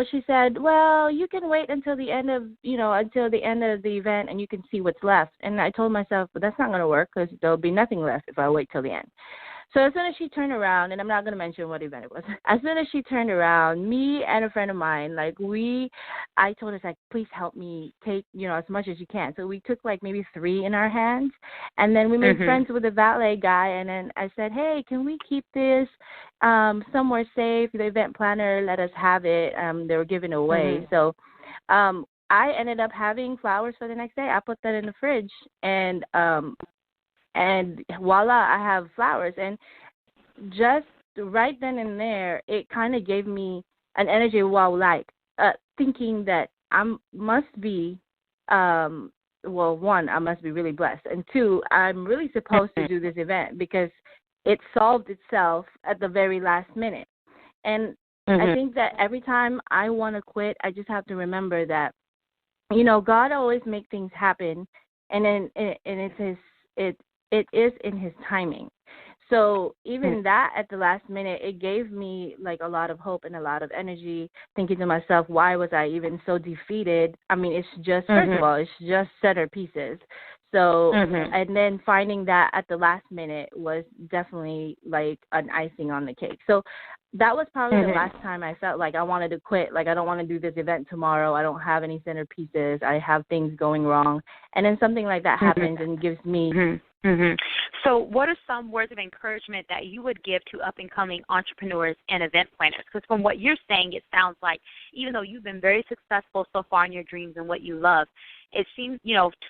she said, well, you can wait until the end of, the event, and you can see what's left. And I told myself, but that's not going to work because there'll be nothing left if I wait till the end. So as soon as she turned around, and I'm not going to mention what event it was, as soon as she turned around, me and a friend of mine, I told her, please help me take, as much as you can. So we took maybe 3 in our hands, and then we made friends with the valet guy, and then I said, hey, can we keep this somewhere safe? The event planner let us have it. They were giving away. So I ended up having flowers for the next day. I put that in the fridge, and voila, I have flowers. And just right then and there, it kind of gave me an energy thinking that I must be, one, I must be really blessed, and 2, I'm really supposed to do this event because it solved itself at the very last minute. And I think that every time I want to quit, I just have to remember that, God always makes things happen, and then it is in his timing. So even that at the last minute, it gave me a lot of hope and a lot of energy, thinking to myself, why was I even so defeated? I mean, it's just, first of all, it's just centerpieces. So, and then finding that at the last minute was definitely an icing on the cake. So that was probably the last time I felt like I wanted to quit. I don't want to do this event tomorrow. I don't have any centerpieces. I have things going wrong. And then something like that happens and gives me... So what are some words of encouragement that you would give to up-and-coming entrepreneurs and event planners? Because from what you're saying, it sounds like even though you've been very successful so far in your dreams and what you love, it seems,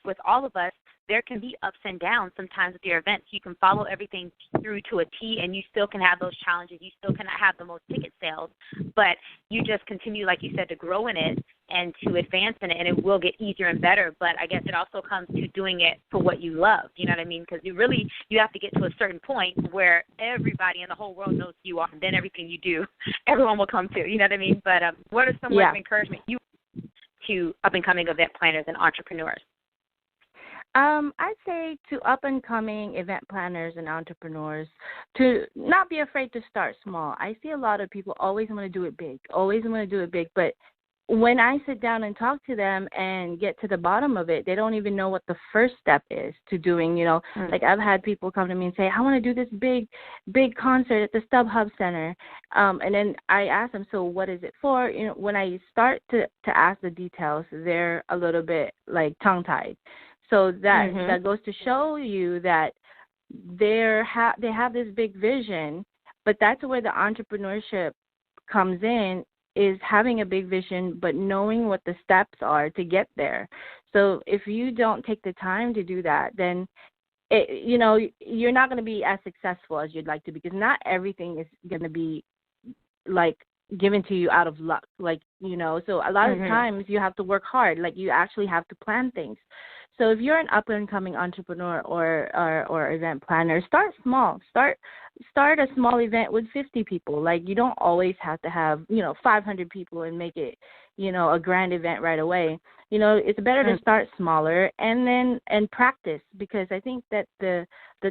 with all of us, there can be ups and downs sometimes with your events. You can follow everything through to a T, and you still can have those challenges. You still cannot have the most ticket sales, but you just continue, like you said, to grow in it and to advance in it, and it will get easier and better. But I guess it also comes to doing it for what you love. You know what I mean? Because you have to get to a certain point where everybody in the whole world knows who you are, and then everything you do, everyone will come to. You know what I mean? But what are some words of encouragement you to up-and-coming event planners and entrepreneurs? I'd say to up-and-coming event planners and entrepreneurs to not be afraid to start small. I see a lot of people always want to do it big, but when I sit down and talk to them and get to the bottom of it, they don't even know what the first step is to doing, like I've had people come to me and say, I want to do this big concert at the StubHub Center. And then I ask them, so what is it for? When I start to ask the details, they're a little bit like tongue-tied. So that goes to show you that they have this big vision, but that's where the entrepreneurship comes in, is having a big vision, but knowing what the steps are to get there. So if you don't take the time to do that, then you're not going to be as successful as you'd like to, because not everything is going to be like given to you out of luck, so a lot of times you have to work hard, like you actually have to plan things. So if you're an up-and-coming entrepreneur or event planner, start small. Start a small event with 50 people. Like, you don't always have to have 500 people and make it a grand event right away. It's better to start smaller and practice, because I think that the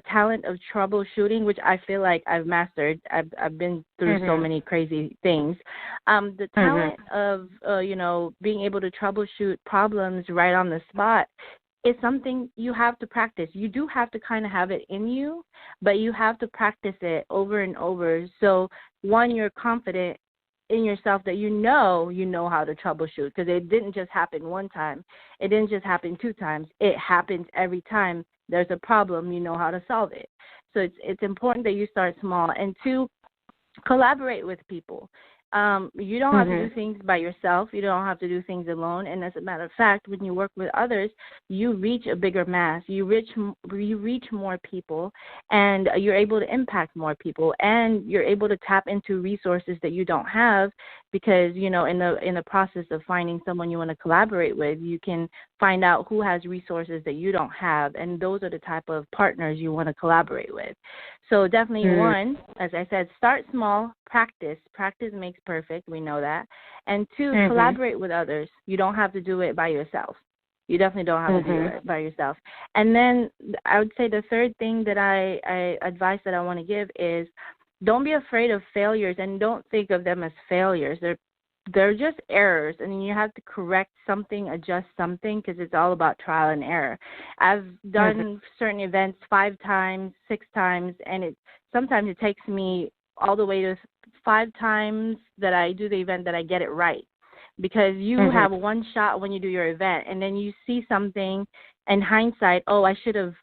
talent of troubleshooting, which I feel like I've mastered, I've been through so many crazy things. The talent of being able to troubleshoot problems right on the spot is something you have to practice. You do have to kind of have it in you, but you have to practice it over and over. So, one, you're confident in yourself that you know how to troubleshoot, because it didn't just happen one time. It didn't just happen 2 times. It happens every time there's a problem, you know how to solve it. So it's important that you start small. And 2, collaborate with people. You don't have to do things by yourself. You don't have to do things alone. And as a matter of fact, when you work with others, you reach a bigger mass. You reach more people, and you're able to impact more people, and you're able to tap into resources that you don't have, because in the process of finding someone you want to collaborate with, you can find out who has resources that you don't have, and those are the type of partners you want to collaborate with. So definitely, 1, as I said, start small, practice. Practice makes perfect. We know that. And 2, collaborate with others. You don't have to do it by yourself. You definitely don't have to do it by yourself. And then I would say the third thing that advice that I want to give is, don't be afraid of failures, and don't think of them as failures. They're just errors, and you have to correct something, adjust something, because it's all about trial and error. I've done certain events 5 times, 6 times, and sometimes it takes me all the way to 5 times that I do the event that I get it right, because you have one shot when you do your event, and then you see something in hindsight, I should have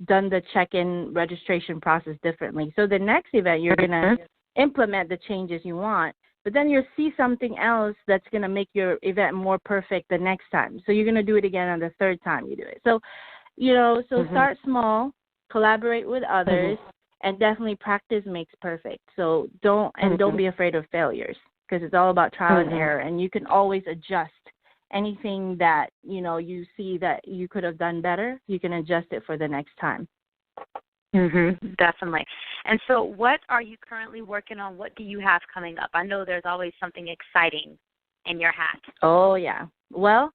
done the check-in registration process differently. So the next event, you're going to implement the changes you want, but then you'll see something else that's going to make your event more perfect the next time. So you're going to do it again on the 3rd time you do it. So, start small, collaborate with others, and definitely practice makes perfect. So don't be afraid of failures, because it's all about trial and error, and you can always adjust anything that, you see that you could have done better. You can adjust it for the next time. Definitely. And so what are you currently working on? What do you have coming up? I know there's always something exciting in your hat. Oh, yeah. Well,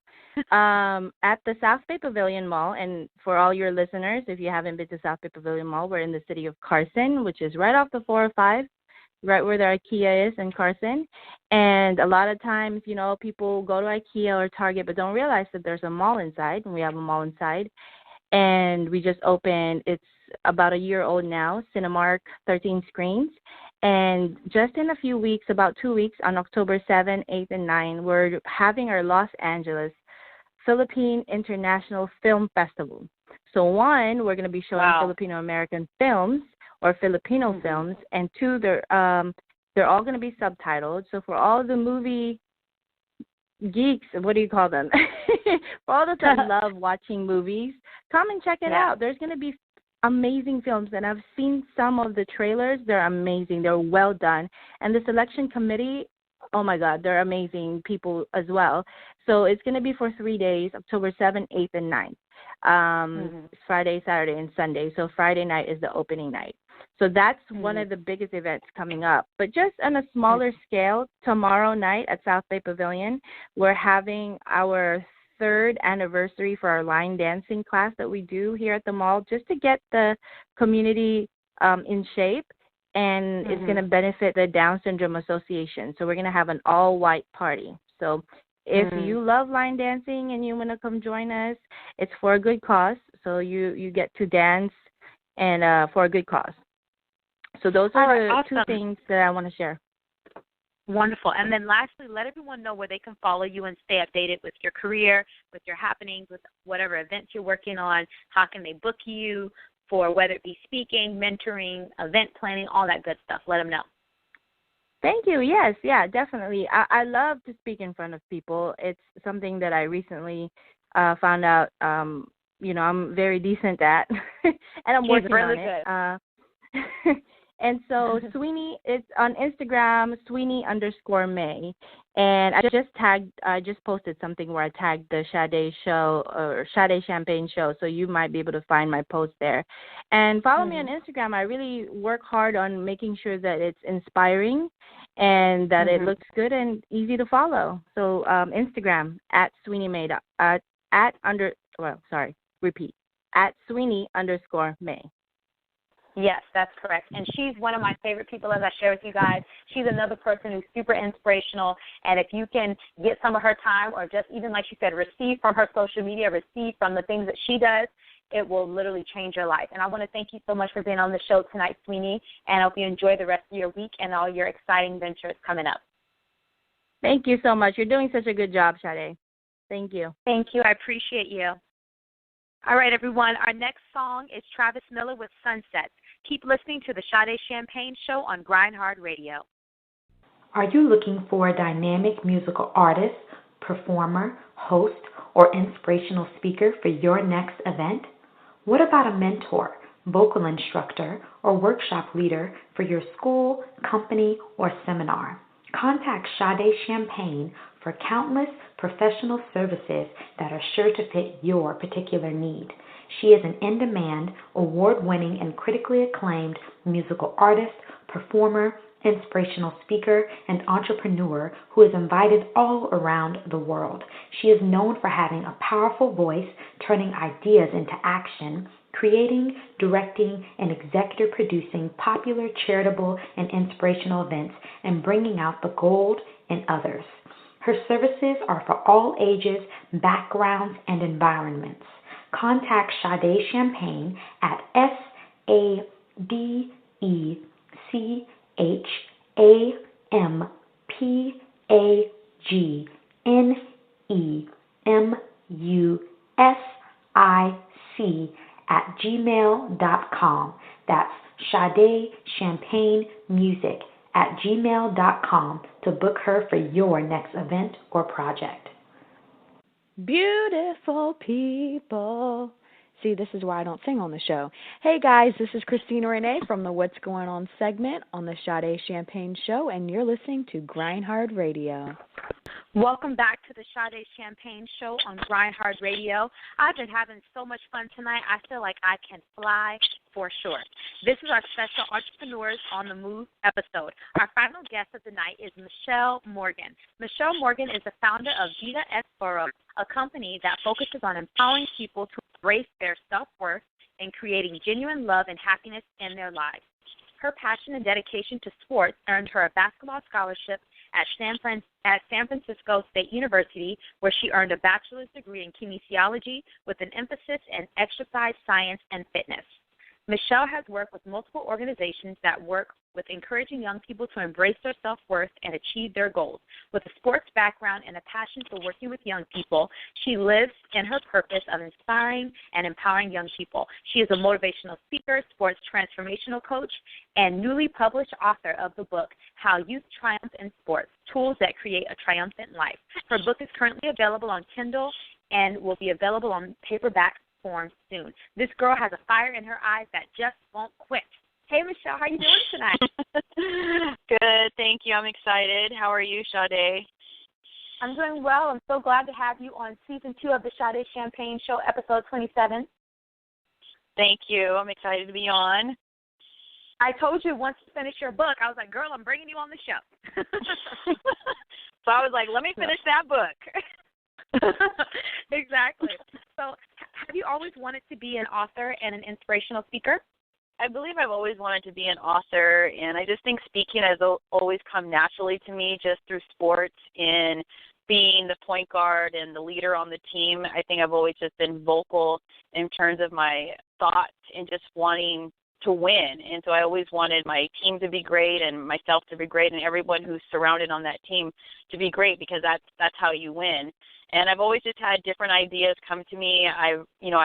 at the South Bay Pavilion Mall, and for all your listeners, if you haven't been to South Bay Pavilion Mall, we're in the city of Carson, which is right off the 405, right where the IKEA is in Carson. And a lot of times, people go to IKEA or Target but don't realize that there's a mall inside, and we have a mall inside. And we just opened, it's about a year old now, Cinemark, 13 screens. And just in a few weeks, about 2 weeks, on October 7, 8, and 9, we're having our Los Angeles Philippine International Film Festival. So 1, we're going to be showing Filipino-American films or Filipino films, and 2, they're all going to be subtitled. So for all the movie geeks, what do you call them? For all those that love watching movies, come and check it out. There's going to be amazing films, and I've seen some of the trailers. They're amazing. They're well done. And the selection committee, oh, my God, they're amazing people as well. So it's going to be for 3 days, October 7th, 8th, and 9th. Friday, Saturday, and Sunday. So Friday night is the opening night. So that's one of the biggest events coming up. But just on a smaller scale, tomorrow night at South Bay Pavilion, we're having our 3rd anniversary for our line dancing class that we do here at the mall, just to get the community in shape. And it's going to benefit the Down Syndrome Association. So we're going to have an all-white party. So if you love line dancing and you want to come join us, it's for a good cause. So you get to dance and for a good cause. So those are the two things that I want to share. Wonderful. And then lastly, let everyone know where they can follow you and stay updated with your career, with your happenings, with whatever events you're working on. How can they book you for whether it be speaking, mentoring, event planning, all that good stuff? Let them know. Thank you. Yes, yeah, definitely. I love to speak in front of people. It's something that I recently found out, I'm very decent at, and I'm working on it. And so Sweeney, it's on Instagram, Sweeney_Mae. And I just posted something where I tagged the Sade Show or Sade Champagne Show, so you might be able to find my post there. And follow me on Instagram. I really work hard on making sure that it's inspiring and that it looks good and easy to follow. So Instagram at Sweeney Mae at Sweeney_Mae. Yes, that's correct. And she's one of my favorite people, as I share with you guys. She's another person who's super inspirational. And if you can get some of her time or just even, like she said, receive from her social media, receive from the things that she does, it will literally change your life. And I want to thank you so much for being on the show tonight, Sweeney. And I hope you enjoy the rest of your week and all your exciting ventures coming up. Thank you so much. You're doing such a good job, Sade. Thank you. Thank you. I appreciate you. All right, everyone. Our next song is Travis Miller with Sunsets. Keep listening to the Sade Champagne Show on Grind Hard Radio. Are you looking for a dynamic musical artist, performer, host, or inspirational speaker for your next event? What about a mentor, vocal instructor, or workshop leader for your school, company, or seminar? Contact Sade Champagne for countless professional services that are sure to fit your particular need. She is an in-demand, award-winning, and critically acclaimed musical artist, performer, inspirational speaker, and entrepreneur who is invited all around the world. She is known for having a powerful voice, turning ideas into action, creating, directing, and executive producing popular, charitable, and inspirational events, and bringing out the gold in others. Her services are for all ages, backgrounds, and environments. Contact Sade Champagne at SadeChampagnemusic@gmail.com. That's Sade Champagne Music @gmail.com to book her for your next event or project. Beautiful people. See, this is why I don't sing on the show. Hey guys, this is Christina Renee from the What's Going On segment on the Sade Champagne Show, and you're listening to Grind Hard Radio. Welcome back to the Sade Champagne Show on Grind Hard Radio. I've been having so much fun tonight. I feel like I can fly for sure. This is our special Entrepreneurs on the Move episode. Our final guest of the night is Michelle Morgan. Michelle Morgan is the founder of Vita Esporo, a company that focuses on empowering people to embrace their self-worth and creating genuine love and happiness in their lives. Her passion and dedication to sports earned her a basketball scholarship at San Francisco State University, where she earned a bachelor's degree in kinesiology with an emphasis in exercise science and fitness. Michelle has worked with multiple organizations that work with encouraging young people to embrace their self-worth and achieve their goals. With a sports background and a passion for working with young people, she lives in her purpose of inspiring and empowering young people. She is a motivational speaker, sports transformational coach, and newly published author of the book, How Youth Triumph in Sports, Tools That Create a Triumphant Life. Her book is currently available on Kindle and will be available on paperback form soon. This girl has a fire in her eyes that just won't quit. Hey, Michelle, how are you doing tonight? Good, thank you. I'm excited. How are you, Sade? I'm doing well. I'm so glad to have you on Season 2 of the Sade Champagne Show, Episode 27. Thank you. I'm excited to be on. I told you once you finish your book, I was like, girl, I'm bringing you on the show. So I was like, let me finish that book. Exactly. So have you always wanted to be an author and an inspirational speaker? I believe I've always wanted to be an author, and I just think speaking has always come naturally to me just through sports and being the point guard and the leader on the team. I think I've always just been vocal in terms of my thoughts and just wanting to win. And so I always wanted my team to be great and myself to be great and everyone who's surrounded on that team to be great, because that's how you win. And I've always just had different ideas come to me. I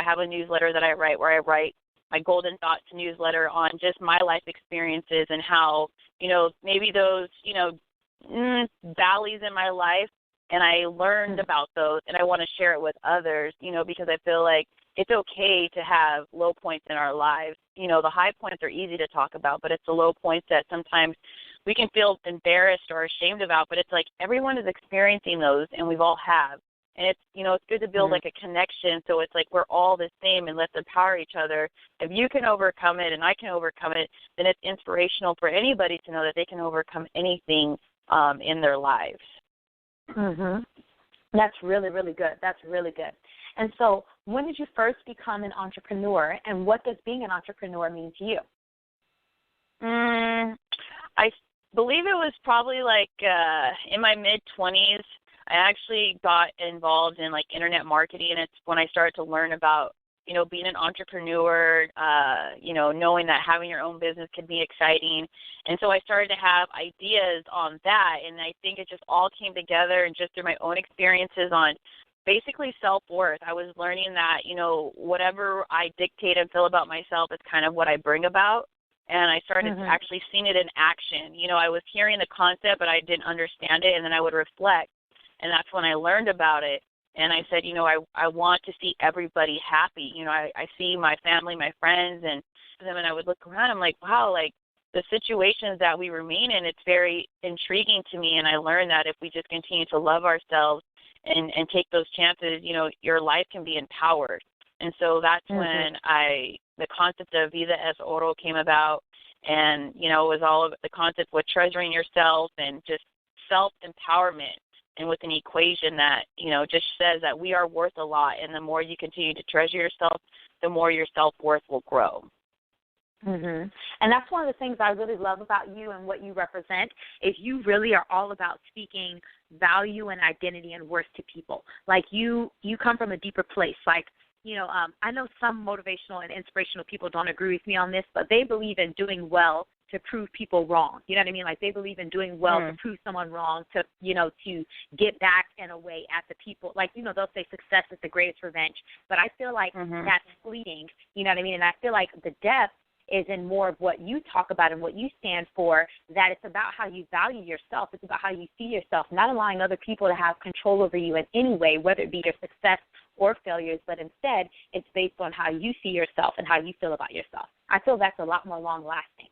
have a newsletter that I write where I write my Golden Thoughts newsletter on just my life experiences and how, maybe those, valleys in my life, and I learned about those, and I want to share it with others, because I feel like it's okay to have low points in our lives. The high points are easy to talk about, but it's the low points that sometimes we can feel embarrassed or ashamed about, but it's like everyone is experiencing those, and we've all have. And it's, it's good to build like a connection, so it's like we're all the same, and let's empower each other. If you can overcome it and I can overcome it, then it's inspirational for anybody to know that they can overcome anything in their lives. Mhm. That's really, really good. That's really good. And so when did you first become an entrepreneur, and what does being an entrepreneur mean to you? I believe it was probably like in my mid-20s. I actually got involved in like internet marketing, and it's when I started to learn about, being an entrepreneur, knowing that having your own business can be exciting. And so I started to have ideas on that, and I think it just all came together, and just through my own experiences on basically self-worth. I was learning that, whatever I dictate and feel about myself is kind of what I bring about. And I started actually seeing it in action. I was hearing the concept, but I didn't understand it, and then I would reflect. And that's when I learned about it. And I said, I want to see everybody happy. I see my family, my friends, and them, and I would look around. I'm like, wow, like the situations that we remain in, it's very intriguing to me. And I learned that if we just continue to love ourselves and take those chances, your life can be empowered. And so that's when the concept of Vida es Oro came about. And, it was all of the concept with treasuring yourself and just self-empowerment. And with an equation that, just says that we are worth a lot, and the more you continue to treasure yourself, the more your self-worth will grow. And that's one of the things I really love about you and what you represent is you really are all about speaking value and identity and worth to people. Like you come from a deeper place. Like, I know some motivational and inspirational people don't agree with me on this, but they believe in doing well to prove people wrong. You know what I mean? Like they believe in doing well to prove someone wrong, to get back in a way at the people. Like, they'll say success is the greatest revenge. But I feel like that's fleeting. You know what I mean? And I feel like the depth is in more of what you talk about and what you stand for, that it's about how you value yourself. It's about how you see yourself, not allowing other people to have control over you in any way, whether it be your success or failures, but instead it's based on how you see yourself and how you feel about yourself. I feel that's a lot more long-lasting.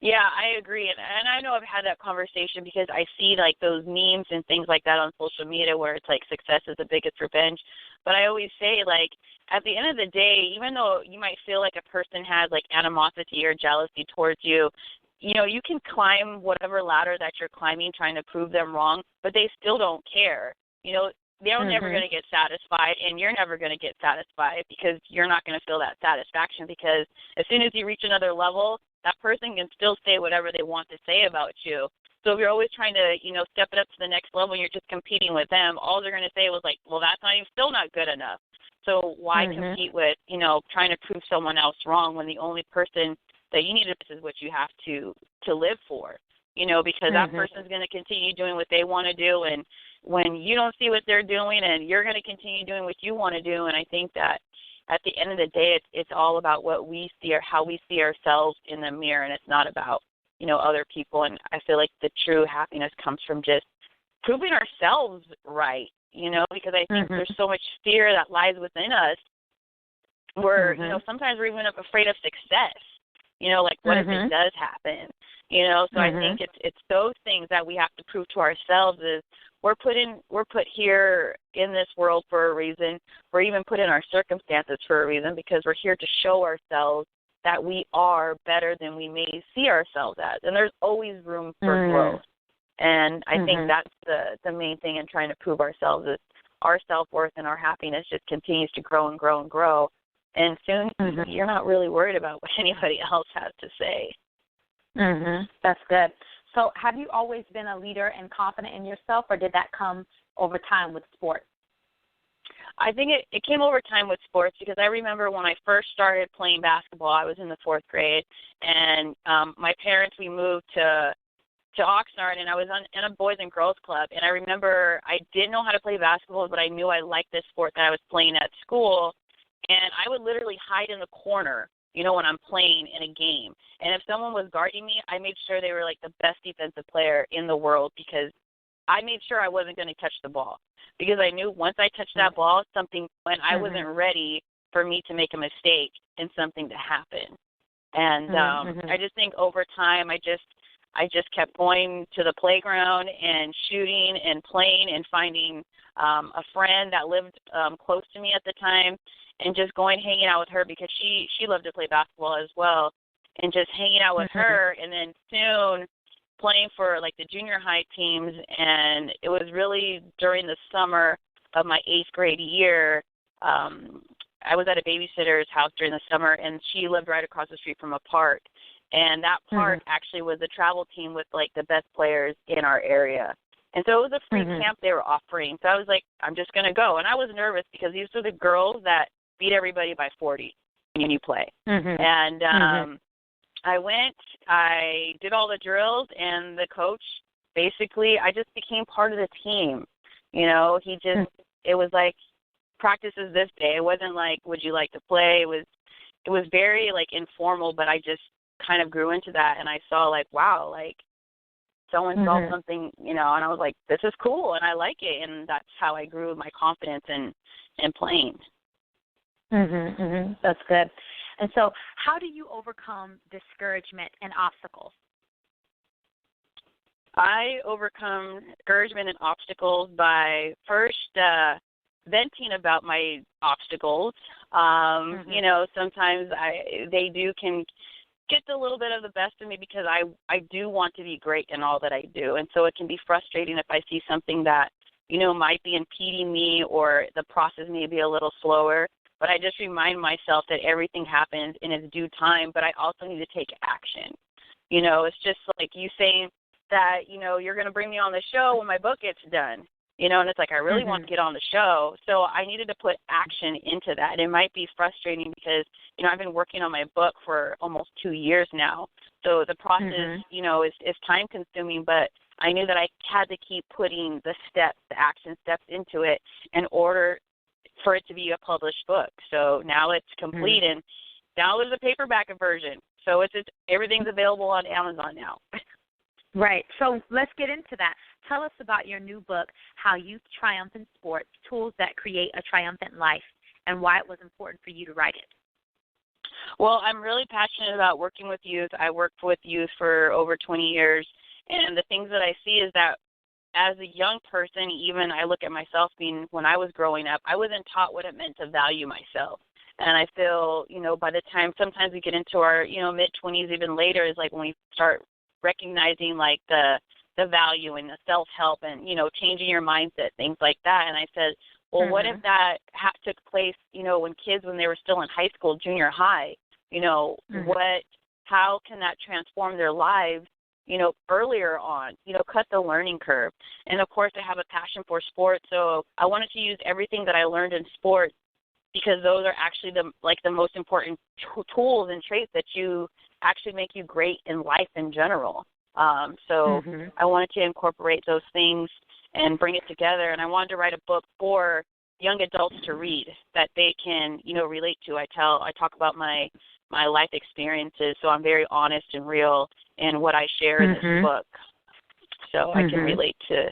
Yeah, I agree. And I know I've had that conversation because I see like those memes and things like that on social media where it's like success is the biggest revenge. But I always say, like, at the end of the day, even though you might feel like a person has like animosity or jealousy towards you, you can climb whatever ladder that you're climbing trying to prove them wrong, but they still don't care. They're never going to get satisfied, and you're never going to get satisfied because you're not going to feel that satisfaction, because as soon as you reach another level, that person can still say whatever they want to say about you. So if you're always trying to, step it up to the next level and you're just competing with them, all they're going to say was like, well, that's still not good enough. So why compete with, trying to prove someone else wrong when the only person that you need to is what you have to live for, because that person's going to continue doing what they want to do. And when you don't see what they're doing, and you're going to continue doing what you want to do. And I think that at the end of the day, it's all about what we see or how we see ourselves in the mirror, and it's not about, other people. And I feel like the true happiness comes from just proving ourselves right, because I think there's so much fear that lies within us where, sometimes we're even afraid of success, like what if it does happen, so I think it's those things that we have to prove to ourselves is we're put here in this world for a reason. We're even put in our circumstances for a reason because we're here to show ourselves that we are better than we may see ourselves as. And there's always room for growth. And I think that's the main thing in trying to prove ourselves is our self-worth and our happiness just continues to grow and grow and grow. And soon you're not really worried about what anybody else has to say. That's good. So have you always been a leader and confident in yourself, or did that come over time with sports? I think it came over time with sports because I remember when I first started playing basketball, I was in the 4th grade, and my parents, we moved to Oxnard, and I was in a boys and girls club. And I remember I didn't know how to play basketball, but I knew I liked this sport that I was playing at school. And I would literally hide in the corner, when I'm playing in a game. And if someone was guarding me, I made sure they were like the best defensive player in the world because I made sure I wasn't going to touch the ball. Because I knew once I touched that ball, when I wasn't ready for me to make a mistake and something to happen. And I just think over time, I just kept going to the playground and shooting and playing and finding a friend that lived close to me at the time and just going hanging out with her because she loved to play basketball as well, and just hanging out with her, and then soon playing for like the junior high teams. And it was really during the summer of my 8th grade year. I was at a babysitter's house during the summer, and she lived right across the street from a park. And that park actually was a travel team with like the best players in our area. And so it was a free camp they were offering. So I was like, I'm just going to go. And I was nervous because these were the girls that beat everybody by 40 when you play. And I went, I did all the drills, and the coach, basically, I just became part of the team. It was like, practice is this day. It wasn't like, would you like to play? It was very like informal, but I just kind of grew into that, and I saw like, wow, like someone saw something, and I was like, this is cool, and I like it, and that's how I grew my confidence in playing. That's good. And so how do you overcome discouragement and obstacles? I overcome discouragement and obstacles by first venting about my obstacles. Sometimes they can get a little bit of the best of me because I do want to be great in all that I do. And so it can be frustrating if I see something that, might be impeding me or the process may be a little slower. But I just remind myself that everything happens in its due time, but I also need to take action. It's just like you saying that, you're going to bring me on the show when my book gets done, and it's like I really want to get on the show. So I needed to put action into that. It might be frustrating because, I've been working on my book for almost 2 years now. So the process, is time consuming, but I knew that I had to keep putting the action steps into it in order for it to be a published book. So now it's complete, and now there's a paperback version. So everything's available on Amazon now. Right. So let's get into that. Tell us about your new book, How Youth Triumph in Sports, Tools That Create a Triumphant Life, and why it was important for you to write it. Well, I'm really passionate about working with youth. I worked with youth for over 20 years, and the things that I see is that as a young person, even I look at myself when I was growing up, I wasn't taught what it meant to value myself. And I feel, by the time sometimes we get into our, mid-20s, even later, is like when we start recognizing like the value and the self-help and, changing your mindset, things like that. And I said, well, what if that took place, when they were still in high school, junior high, how can that transform their lives, earlier on, cut the learning curve. And, of course, I have a passion for sports, so I wanted to use everything that I learned in sports because those are actually the most important tools and traits that actually make you great in life in general. So I wanted to incorporate those things and bring it together, and I wanted to write a book for young adults to read that they can, relate to. I talk about my life experiences, so I'm very honest and real in what I share in this book. So I can relate to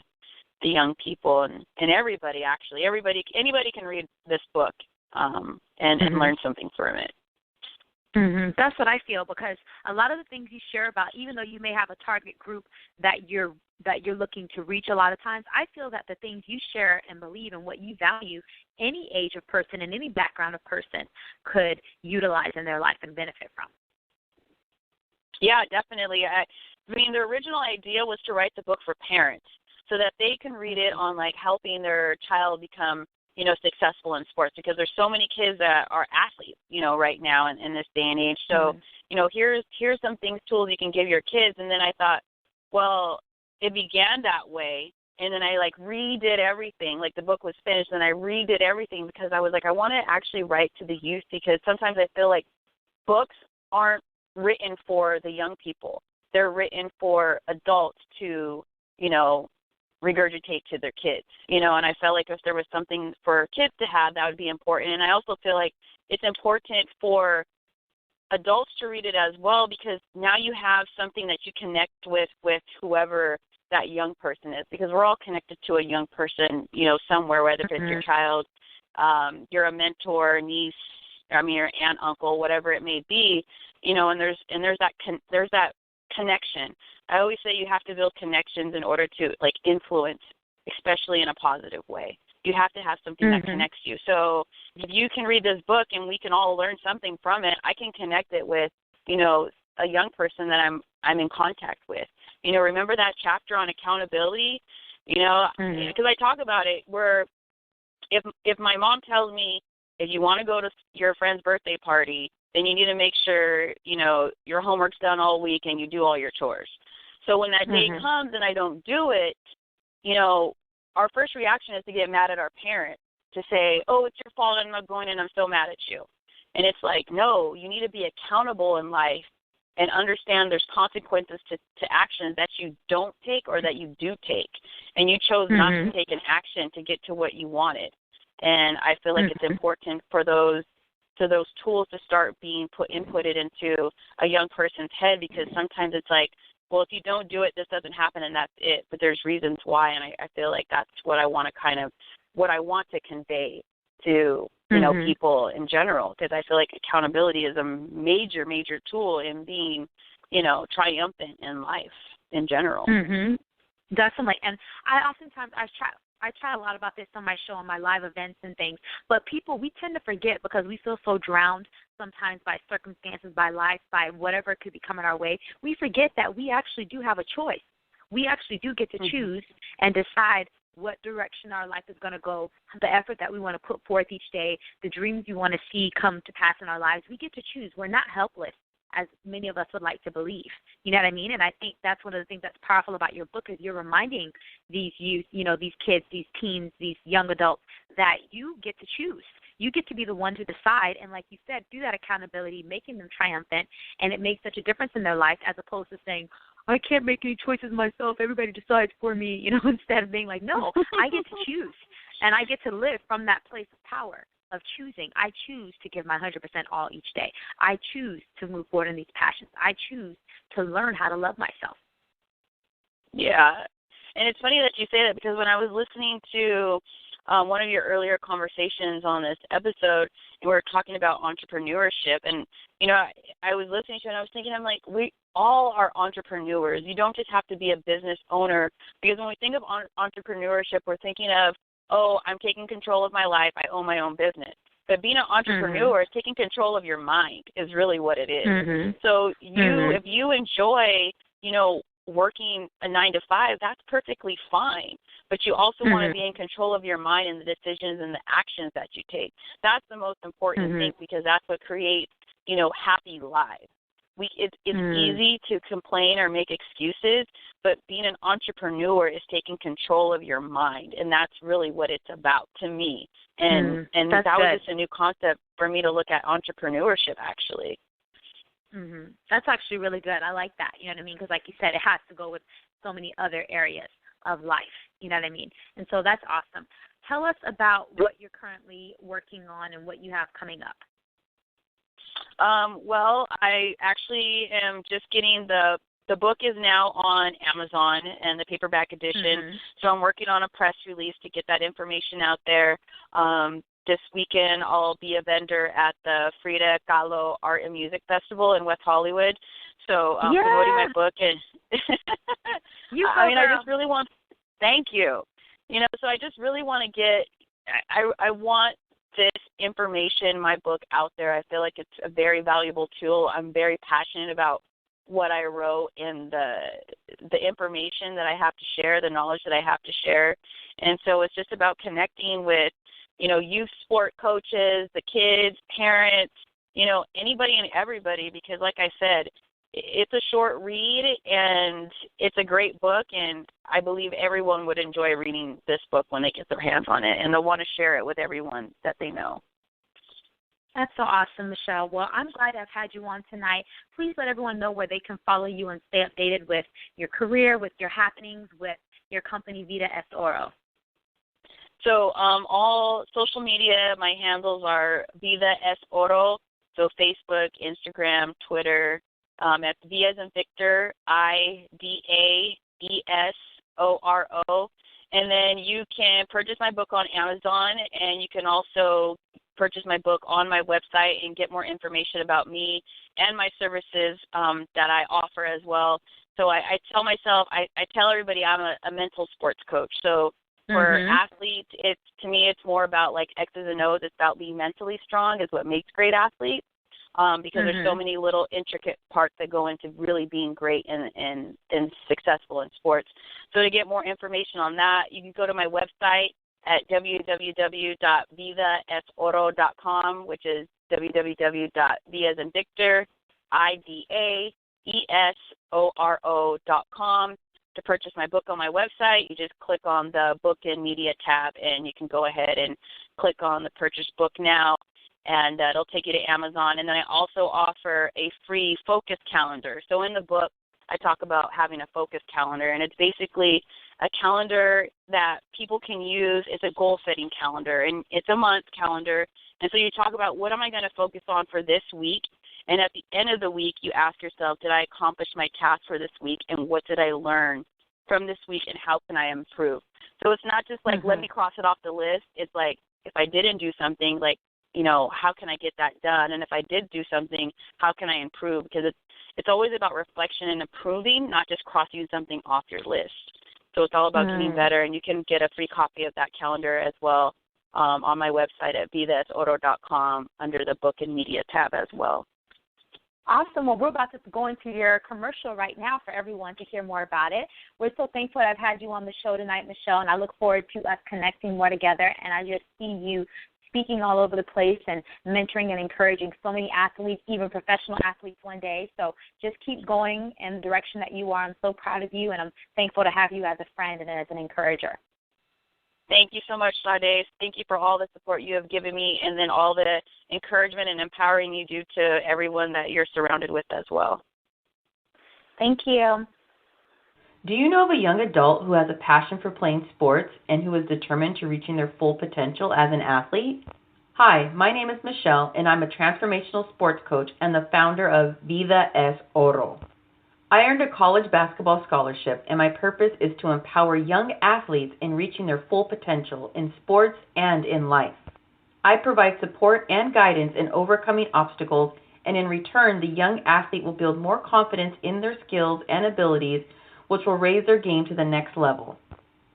the young people and everybody, actually. Anybody can read this book and learn something from it. That's what I feel, because a lot of the things you share about, even though you may have a target group that you're looking to reach, a lot of times I feel that the things you share and believe and what you value, any age of person and any background of person could utilize in their life and benefit from. Yeah, definitely. I mean, the original idea was to write the book for parents so that they can read it on helping their child become successful in sports, because there's so many kids that are athletes, right now in this day and age. So, here's some tools you can give your kids. And then I thought, well, it began that way. And then I redid everything. The book was finished and I redid everything because I was I want to actually write to the youth, because sometimes I feel like books aren't written for the young people. They're written for adults to, regurgitate to their kids, and I felt like if there was something for kids to have, that would be important. And I also feel like it's important for adults to read it as well, because now you have something that you connect with whoever that young person is, because we're all connected to a young person, somewhere, whether it's your child, you're a mentor, niece, your aunt, uncle, whatever it may be, and there's that connection. I always say you have to build connections in order to influence, especially in a positive way. You have to have something that connects you. So if you can read this book and we can all learn something from it, I can connect it with, a young person that I'm in contact with. Remember that chapter on accountability? Because I talk about it where if my mom tells me, if you want to go to your friend's birthday party, then you need to make sure, your homework's done all week and you do all your chores. So when that day comes and I don't do it, our first reaction is to get mad at our parent, to say, oh, it's your fault, I'm not going and I'm so mad at you. And it's no, you need to be accountable in life and understand there's consequences to actions that you don't take or that you do take. And you chose not to take an action to get to what you wanted. And I feel like it's important for those tools to start being inputted into a young person's head, because sometimes it's well, if you don't do it, this doesn't happen and that's it. But there's reasons why, and I feel like that's what I want to convey to, people in general, because I feel like accountability is a major, major tool in being, triumphant in life in general. Definitely. And I chat a lot about this on my show, on my live events and things, but we tend to forget, because we feel so drowned sometimes by circumstances, by life, by whatever could be coming our way. We forget that we actually do have a choice. We actually do get to choose and decide what direction our life is going to go, the effort that we want to put forth each day, the dreams we want to see come to pass in our lives. We get to choose. We're not helpless, as many of us would like to believe. You know what I mean? And I think that's one of the things that's powerful about your book, is you're reminding these youth, these kids, these teens, these young adults, that you get to choose. You get to be the one to decide, and like you said, do that accountability, making them triumphant, and it makes such a difference in their life, as opposed to saying, I can't make any choices myself, everybody decides for me, instead of being no, I get to choose, and I get to live from that place of power of choosing. I choose to give my 100% all each day. I choose to move forward in these passions. I choose to learn how to love myself. Yeah, and it's funny that you say that, because when I was listening to one of your earlier conversations on this episode, and we were talking about entrepreneurship, and, I was listening to it and I was thinking, we all are entrepreneurs. You don't just have to be a business owner, because when we think of entrepreneurship, we're thinking of, oh, I'm taking control of my life, I own my own business. But being an entrepreneur is taking control of your mind, is really what it is. So if you enjoy, working a 9-to-5, that's perfectly fine. But you also want to be in control of your mind and the decisions and the actions that you take. That's the most important thing, because that's what creates, happy lives. It's easy to complain or make excuses, but being an entrepreneur is taking control of your mind, and that's really what it's about to me. And that was just a new concept for me to look at entrepreneurship, actually. That's actually really good. I like that. You know what I mean? Because like you said, it has to go with so many other areas of life. You know what I mean? And so that's awesome. Tell us about what you're currently working on and what you have coming up. Well, I actually am just getting the book is now on Amazon and the paperback edition. So I'm working on a press release to get that information out there. This weekend I'll be a vendor at the Frida Kahlo Art and Music Festival in West Hollywood. So promoting my book, and I just really want. Thank you. You know, so I just really want to get. I want this information, my book, out there. I feel like it's a very valuable tool. I'm very passionate about what I wrote and the information that I have to share, the knowledge that I have to share. And so it's just about connecting with, you know, youth sport coaches, the kids, parents, you know, anybody and everybody, because like I said, it's a short read and it's a great book, and I believe everyone would enjoy reading this book when they get their hands on it, and they'll want to share it with everyone that they know. That's so awesome, Michelle. Well, I'm glad I've had you on tonight. Please let everyone know where they can follow you and stay updated with your career, with your happenings, with your company, Vida Es Oro. So all social media, my handles are Vida Es Oro, so Facebook, Instagram, Twitter. That's V as in Victor, IDAESORO. And then you can purchase my book on Amazon, and you can also purchase my book on my website and get more information about me and my services that I offer as well. So I tell myself, I tell everybody I'm a mental sports coach. So for athletes, to me it's more about like X's and O's. It's about being mentally strong is what makes great athletes. Because there's so many little intricate parts that go into really being great and successful in sports. So to get more information on that, you can go to my website at www.vidasoro.com, which is www.v as in Victor, IDAESORO.com. To purchase my book on my website, you just click on the Book and Media tab, and you can go ahead and click on the Purchase Book Now, and it'll take you to Amazon. And then I also offer a free focus calendar. So in the book, I talk about having a focus calendar, and it's basically a calendar that people can use. It's a goal-setting calendar, and it's a month calendar. And so you talk about what am I going to focus on for this week, and at the end of the week, you ask yourself, did I accomplish my task for this week, and what did I learn from this week, and how can I improve? So it's not just like, let me cross it off the list. It's like, if I didn't do something, like, you know, how can I get that done? And if I did do something, how can I improve? Because it's always about reflection and improving, not just crossing something off your list. So it's all about getting better, and you can get a free copy of that calendar as well on my website at vidasoro.com under the Book and Media tab as well. Awesome. Well, we're about to go into your commercial right now for everyone to hear more about it. We're so thankful that I've had you on the show tonight, Michelle, and I look forward to us connecting more together. And I just see you speaking all over the place and mentoring and encouraging so many athletes, even professional athletes one day. So just keep going in the direction that you are. I'm so proud of you, and I'm thankful to have you as a friend and as an encourager. Thank you so much, Sade. Thank you for all the support you have given me, and then all the encouragement and empowering you do to everyone that you're surrounded with as well. Thank you. Do you know of a young adult who has a passion for playing sports and who is determined to reaching their full potential as an athlete? Hi, my name is Michelle, and I'm a transformational sports coach and the founder of Vida Es Oro. I earned a college basketball scholarship, and my purpose is to empower young athletes in reaching their full potential in sports and in life. I provide support and guidance in overcoming obstacles, and in return, the young athlete will build more confidence in their skills and abilities, which will raise their game to the next level.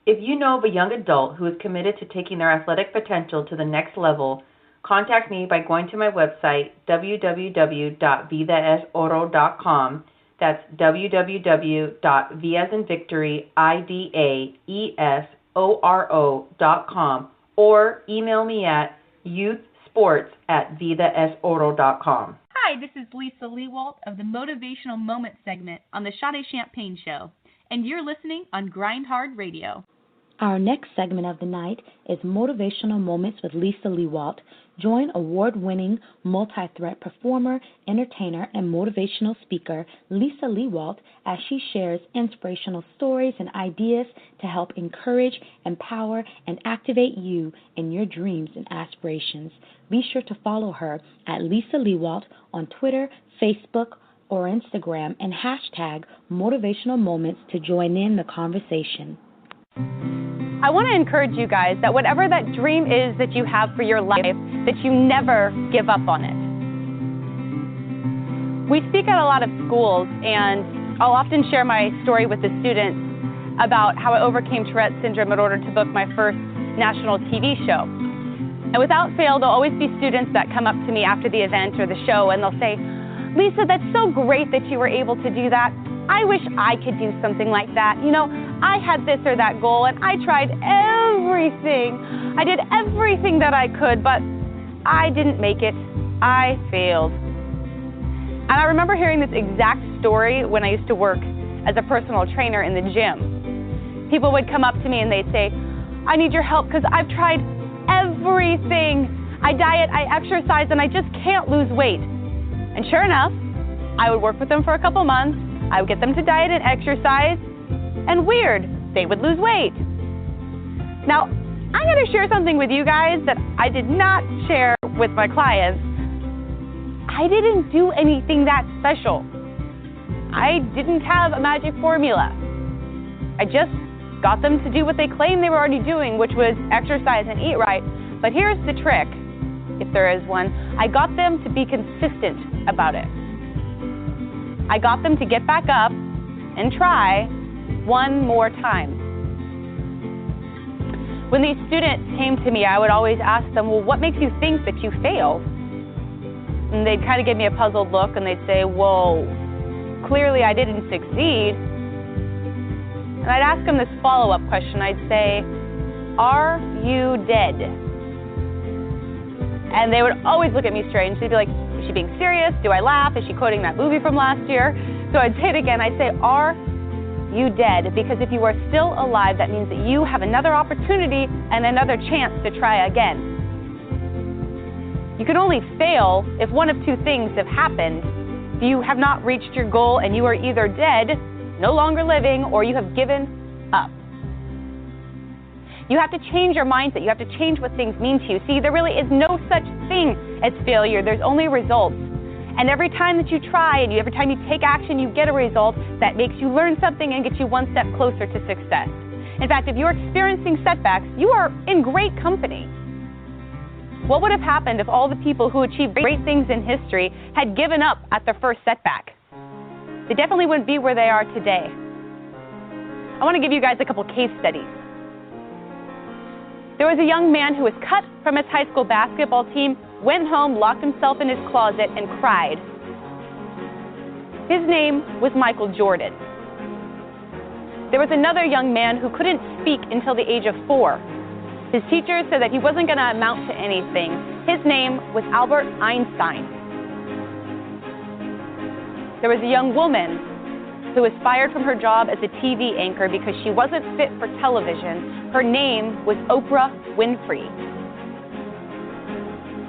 If you know of a young adult who is committed to taking their athletic potential to the next level, contact me by going to my website, www.vidasoro.com. That's www.v as in victory, IDAESORO.com, or email me at youthsports@vidasoro.com. Hi, this is Lisa Lewalt of the Motivational Moments segment on the Sade Champagne Show, and you're listening on Grind Hard Radio. Our next segment of the night is Motivational Moments with Lisa Lewalt. Join award-winning multi-threat performer, entertainer, and motivational speaker Lisa Lewalt as she shares inspirational stories and ideas to help encourage, empower, and activate you in your dreams and aspirations. Be sure to follow her at Lisa Lewalt on Twitter, Facebook, or Instagram, and hashtag Motivational Moments to join in the conversation. I want to encourage you guys that whatever that dream is that you have for your life, that you never give up on it. We speak at a lot of schools, and I'll often share my story with the students about how I overcame Tourette syndrome in order to book my first national TV show. And without fail, there'll always be students that come up to me after the event or the show, and they'll say, Lisa, that's so great that you were able to do that. I wish I could do something like that. You know, I had this or that goal, and I tried everything. I did everything that I could, but I didn't make it. I failed. And I remember hearing this exact story when I used to work as a personal trainer in the gym. People would come up to me and they'd say, I need your help because I've tried everything. I diet, I exercise, and I just can't lose weight. And sure enough, I would work with them for a couple months. I would get them to diet and exercise, and weird, they would lose weight. Now, I'm going to share something with you guys that I did not share with my clients. I didn't do anything that special. I didn't have a magic formula. I just got them to do what they claimed they were already doing, which was exercise and eat right. But here's the trick, if there is one. I got them to be consistent about it. I got them to get back up and try one more time. When these students came to me, I would always ask them, well, what makes you think that you failed? And they'd kind of give me a puzzled look and they'd say, well, clearly I didn't succeed. And I'd ask them this follow-up question. I'd say, are you dead? And they would always look at me strange. They'd be like, is she being serious? Do I laugh? Is she quoting that movie from last year? So I'd say it again. I'd say, are you dead? Because if you are still alive, that means that you have another opportunity and another chance to try again. You can only fail if one of two things have happened. If you have not reached your goal and you are either dead, no longer living, or you have given up. You have to change your mindset. You have to change what things mean to you. See, there really is no such thing as failure. There's only results. And every time that you try and every time you take action, you get a result that makes you learn something and gets you one step closer to success. In fact, if you're experiencing setbacks, you are in great company. What would have happened if all the people who achieved great things in history had given up at their first setback? They definitely wouldn't be where they are today. I want to give you guys a couple case studies. There was a young man who was cut from his high school basketball team, went home, locked himself in his closet, and cried. His name was Michael Jordan. There was another young man who couldn't speak until the age of 4. His teacher said that he wasn't going to amount to anything. His name was Albert Einstein. There was a young woman who was fired from her job as a TV anchor because she wasn't fit for television. Her name was Oprah Winfrey.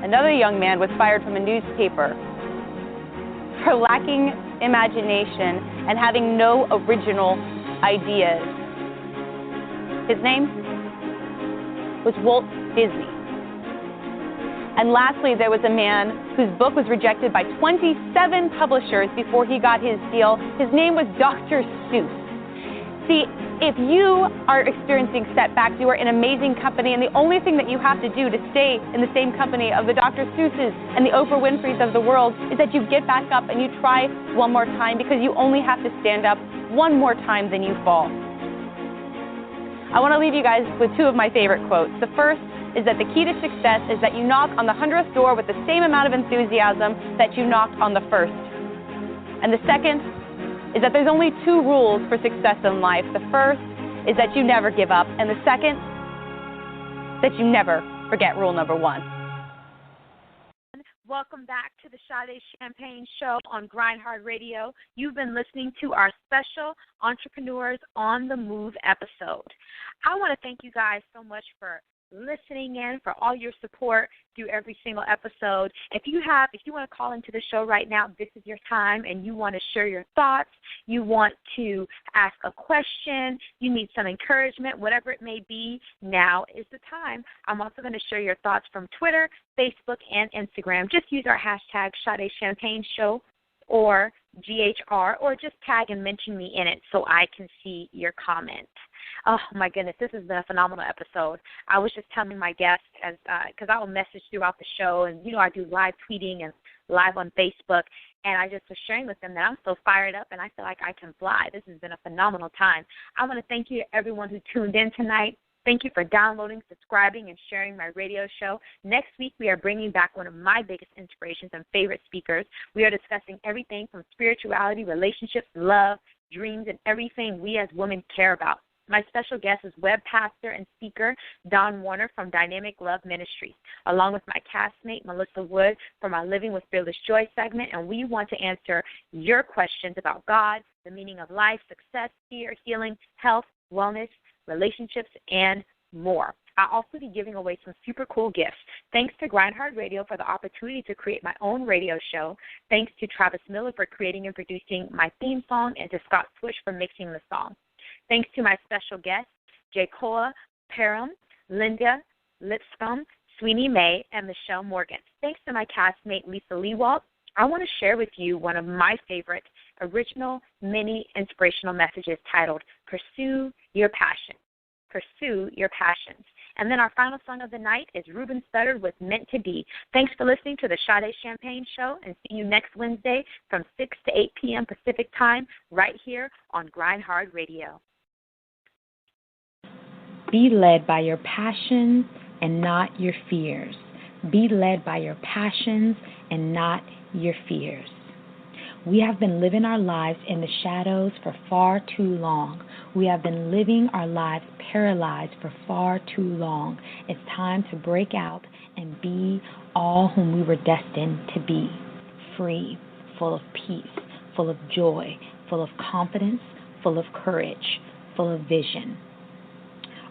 Another young man was fired from a newspaper for lacking imagination and having no original ideas. His name was Walt Disney. And lastly, there was a man whose book was rejected by 27 publishers before he got his deal. His name was Dr. Seuss. See, if you are experiencing setbacks, you are in amazing company, and the only thing that you have to do to stay in the same company of the Dr. Seusses and the Oprah Winfreys of the world is that you get back up and you try one more time, because you only have to stand up one more time than you fall. I want to leave you guys with two of my favorite quotes. The first is that the key to success is that you knock on the 100th door with the same amount of enthusiasm that you knocked on the first. And the second is that there's only 2 rules for success in life. The first is that you never give up, and the second, that you never forget rule number 1. welcome back to the Sade Champagne Show on Grind Hard Radio. You've been listening to our special Entrepreneurs on the Move episode. I want to thank you guys so much for listening in, for all your support through every single episode. If you want to call into the show right now, this is your time, and you want to share your thoughts, you want to ask a question, you need some encouragement, whatever it may be, now is the time. I'm also going to share your thoughts from Twitter, Facebook, and Instagram. Just use our hashtag Sade Champagne Show or GHR, or just tag and mention me in it so I can see your comment. Oh, my goodness, this has been a phenomenal episode. I was just telling my guests, because I will message throughout the show, and, I do live tweeting and live on Facebook, and I just was sharing with them that I'm so fired up, and I feel like I can fly. This has been a phenomenal time. I want to thank you to everyone who tuned in tonight. Thank you for downloading, subscribing, and sharing my radio show. Next week, we are bringing back one of my biggest inspirations and favorite speakers. We are discussing everything from spirituality, relationships, love, dreams, and everything we as women care about. My special guest is web pastor and speaker Don Warner from Dynamic Love Ministries, along with my castmate Melissa Wood from our Living with Fearless Joy segment, and we want to answer your questions about God, the meaning of life, success, fear, healing, health, wellness, relationships, and more. I'll also be giving away some super cool gifts. Thanks to Grind Hard Radio for the opportunity to create my own radio show. Thanks to Travis Miller for creating and producing my theme song, and to Scott Swish for mixing the song. Thanks to my special guests, Jai Parham, Lyndia Lipscomb, Sweeney Mae, and Michelle Morgan. Thanks to my castmate, Lisa Lewalt. I want to share with you one of my favorite original mini inspirational messages titled, Pursue Your Passion. Pursue Your Passions. And then our final song of the night is Ruben Studdard with Meant to Be. Thanks for listening to the Sade Champagne Show, and see you next Wednesday from 6 to 8 p.m. Pacific Time right here on Grind Hard Radio. Be led by your passions and not your fears. Be led by your passions and not your fears. We have been living our lives in the shadows for far too long. We have been living our lives paralyzed for far too long. It's time to break out and be all whom we were destined to be. Free, full of peace, full of joy, full of confidence, full of courage, full of vision.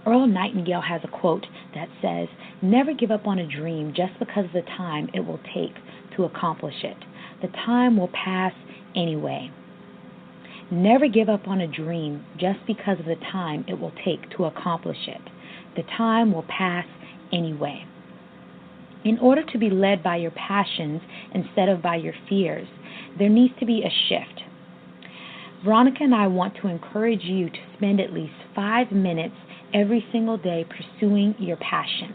Earl Nightingale has a quote that says, "Never give up on a dream just because of the time it will take to accomplish it. The time will pass anyway." Never give up on a dream just because of the time it will take to accomplish it. The time will pass anyway. In order to be led by your passions instead of by your fears, there needs to be a shift. Veronica and I want to encourage you to spend at least 5 minutes every single day pursuing your passion.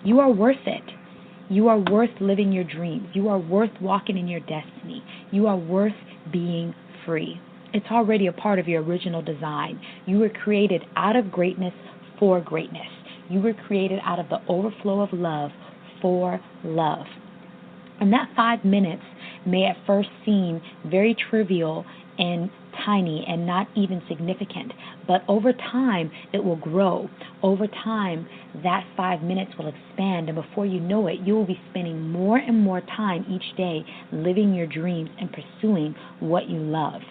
You are worth it. You are worth living your dreams. You are worth walking in your destiny. You are worth being free. It's already a part of your original design. You were created out of greatness for greatness. You were created out of the overflow of love for love. And that 5 minutes may at first seem very trivial and tiny and not even significant, but over time it will grow. Over time, that 5 minutes will expand, and before you know it, you will be spending more and more time each day living your dreams and pursuing what you love.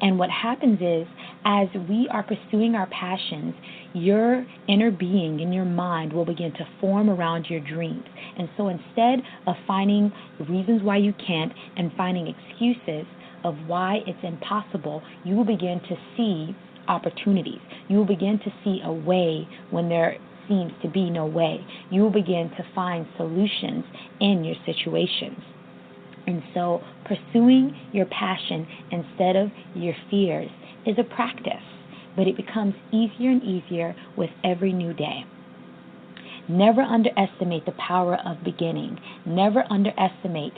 And what happens is, as we are pursuing our passions, your inner being and your mind will begin to form around your dreams. And so instead of finding reasons why you can't and finding excuses of why it's impossible, you will begin to see opportunities. You will begin to see a way when there seems to be no way. You will begin to find solutions in your situations. And so pursuing your passion instead of your fears is a practice, but it becomes easier and easier with every new day. Never underestimate the power of beginning. Never underestimate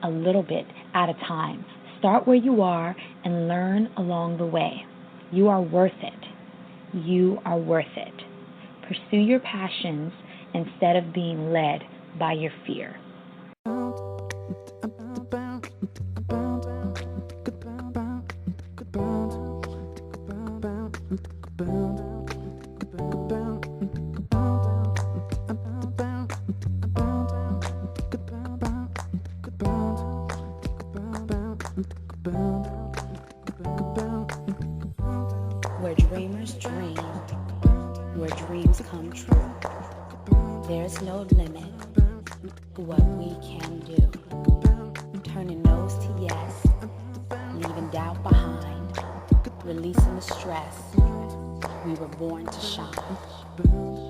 a little bit at a time. Start where you are and learn along the way. You are worth it. You are worth it. Pursue your passions instead of being led by your fear. dreams come true. There's no limit to what we can do. Turning no's to yes, leaving doubt behind, releasing the stress. We were born to shine.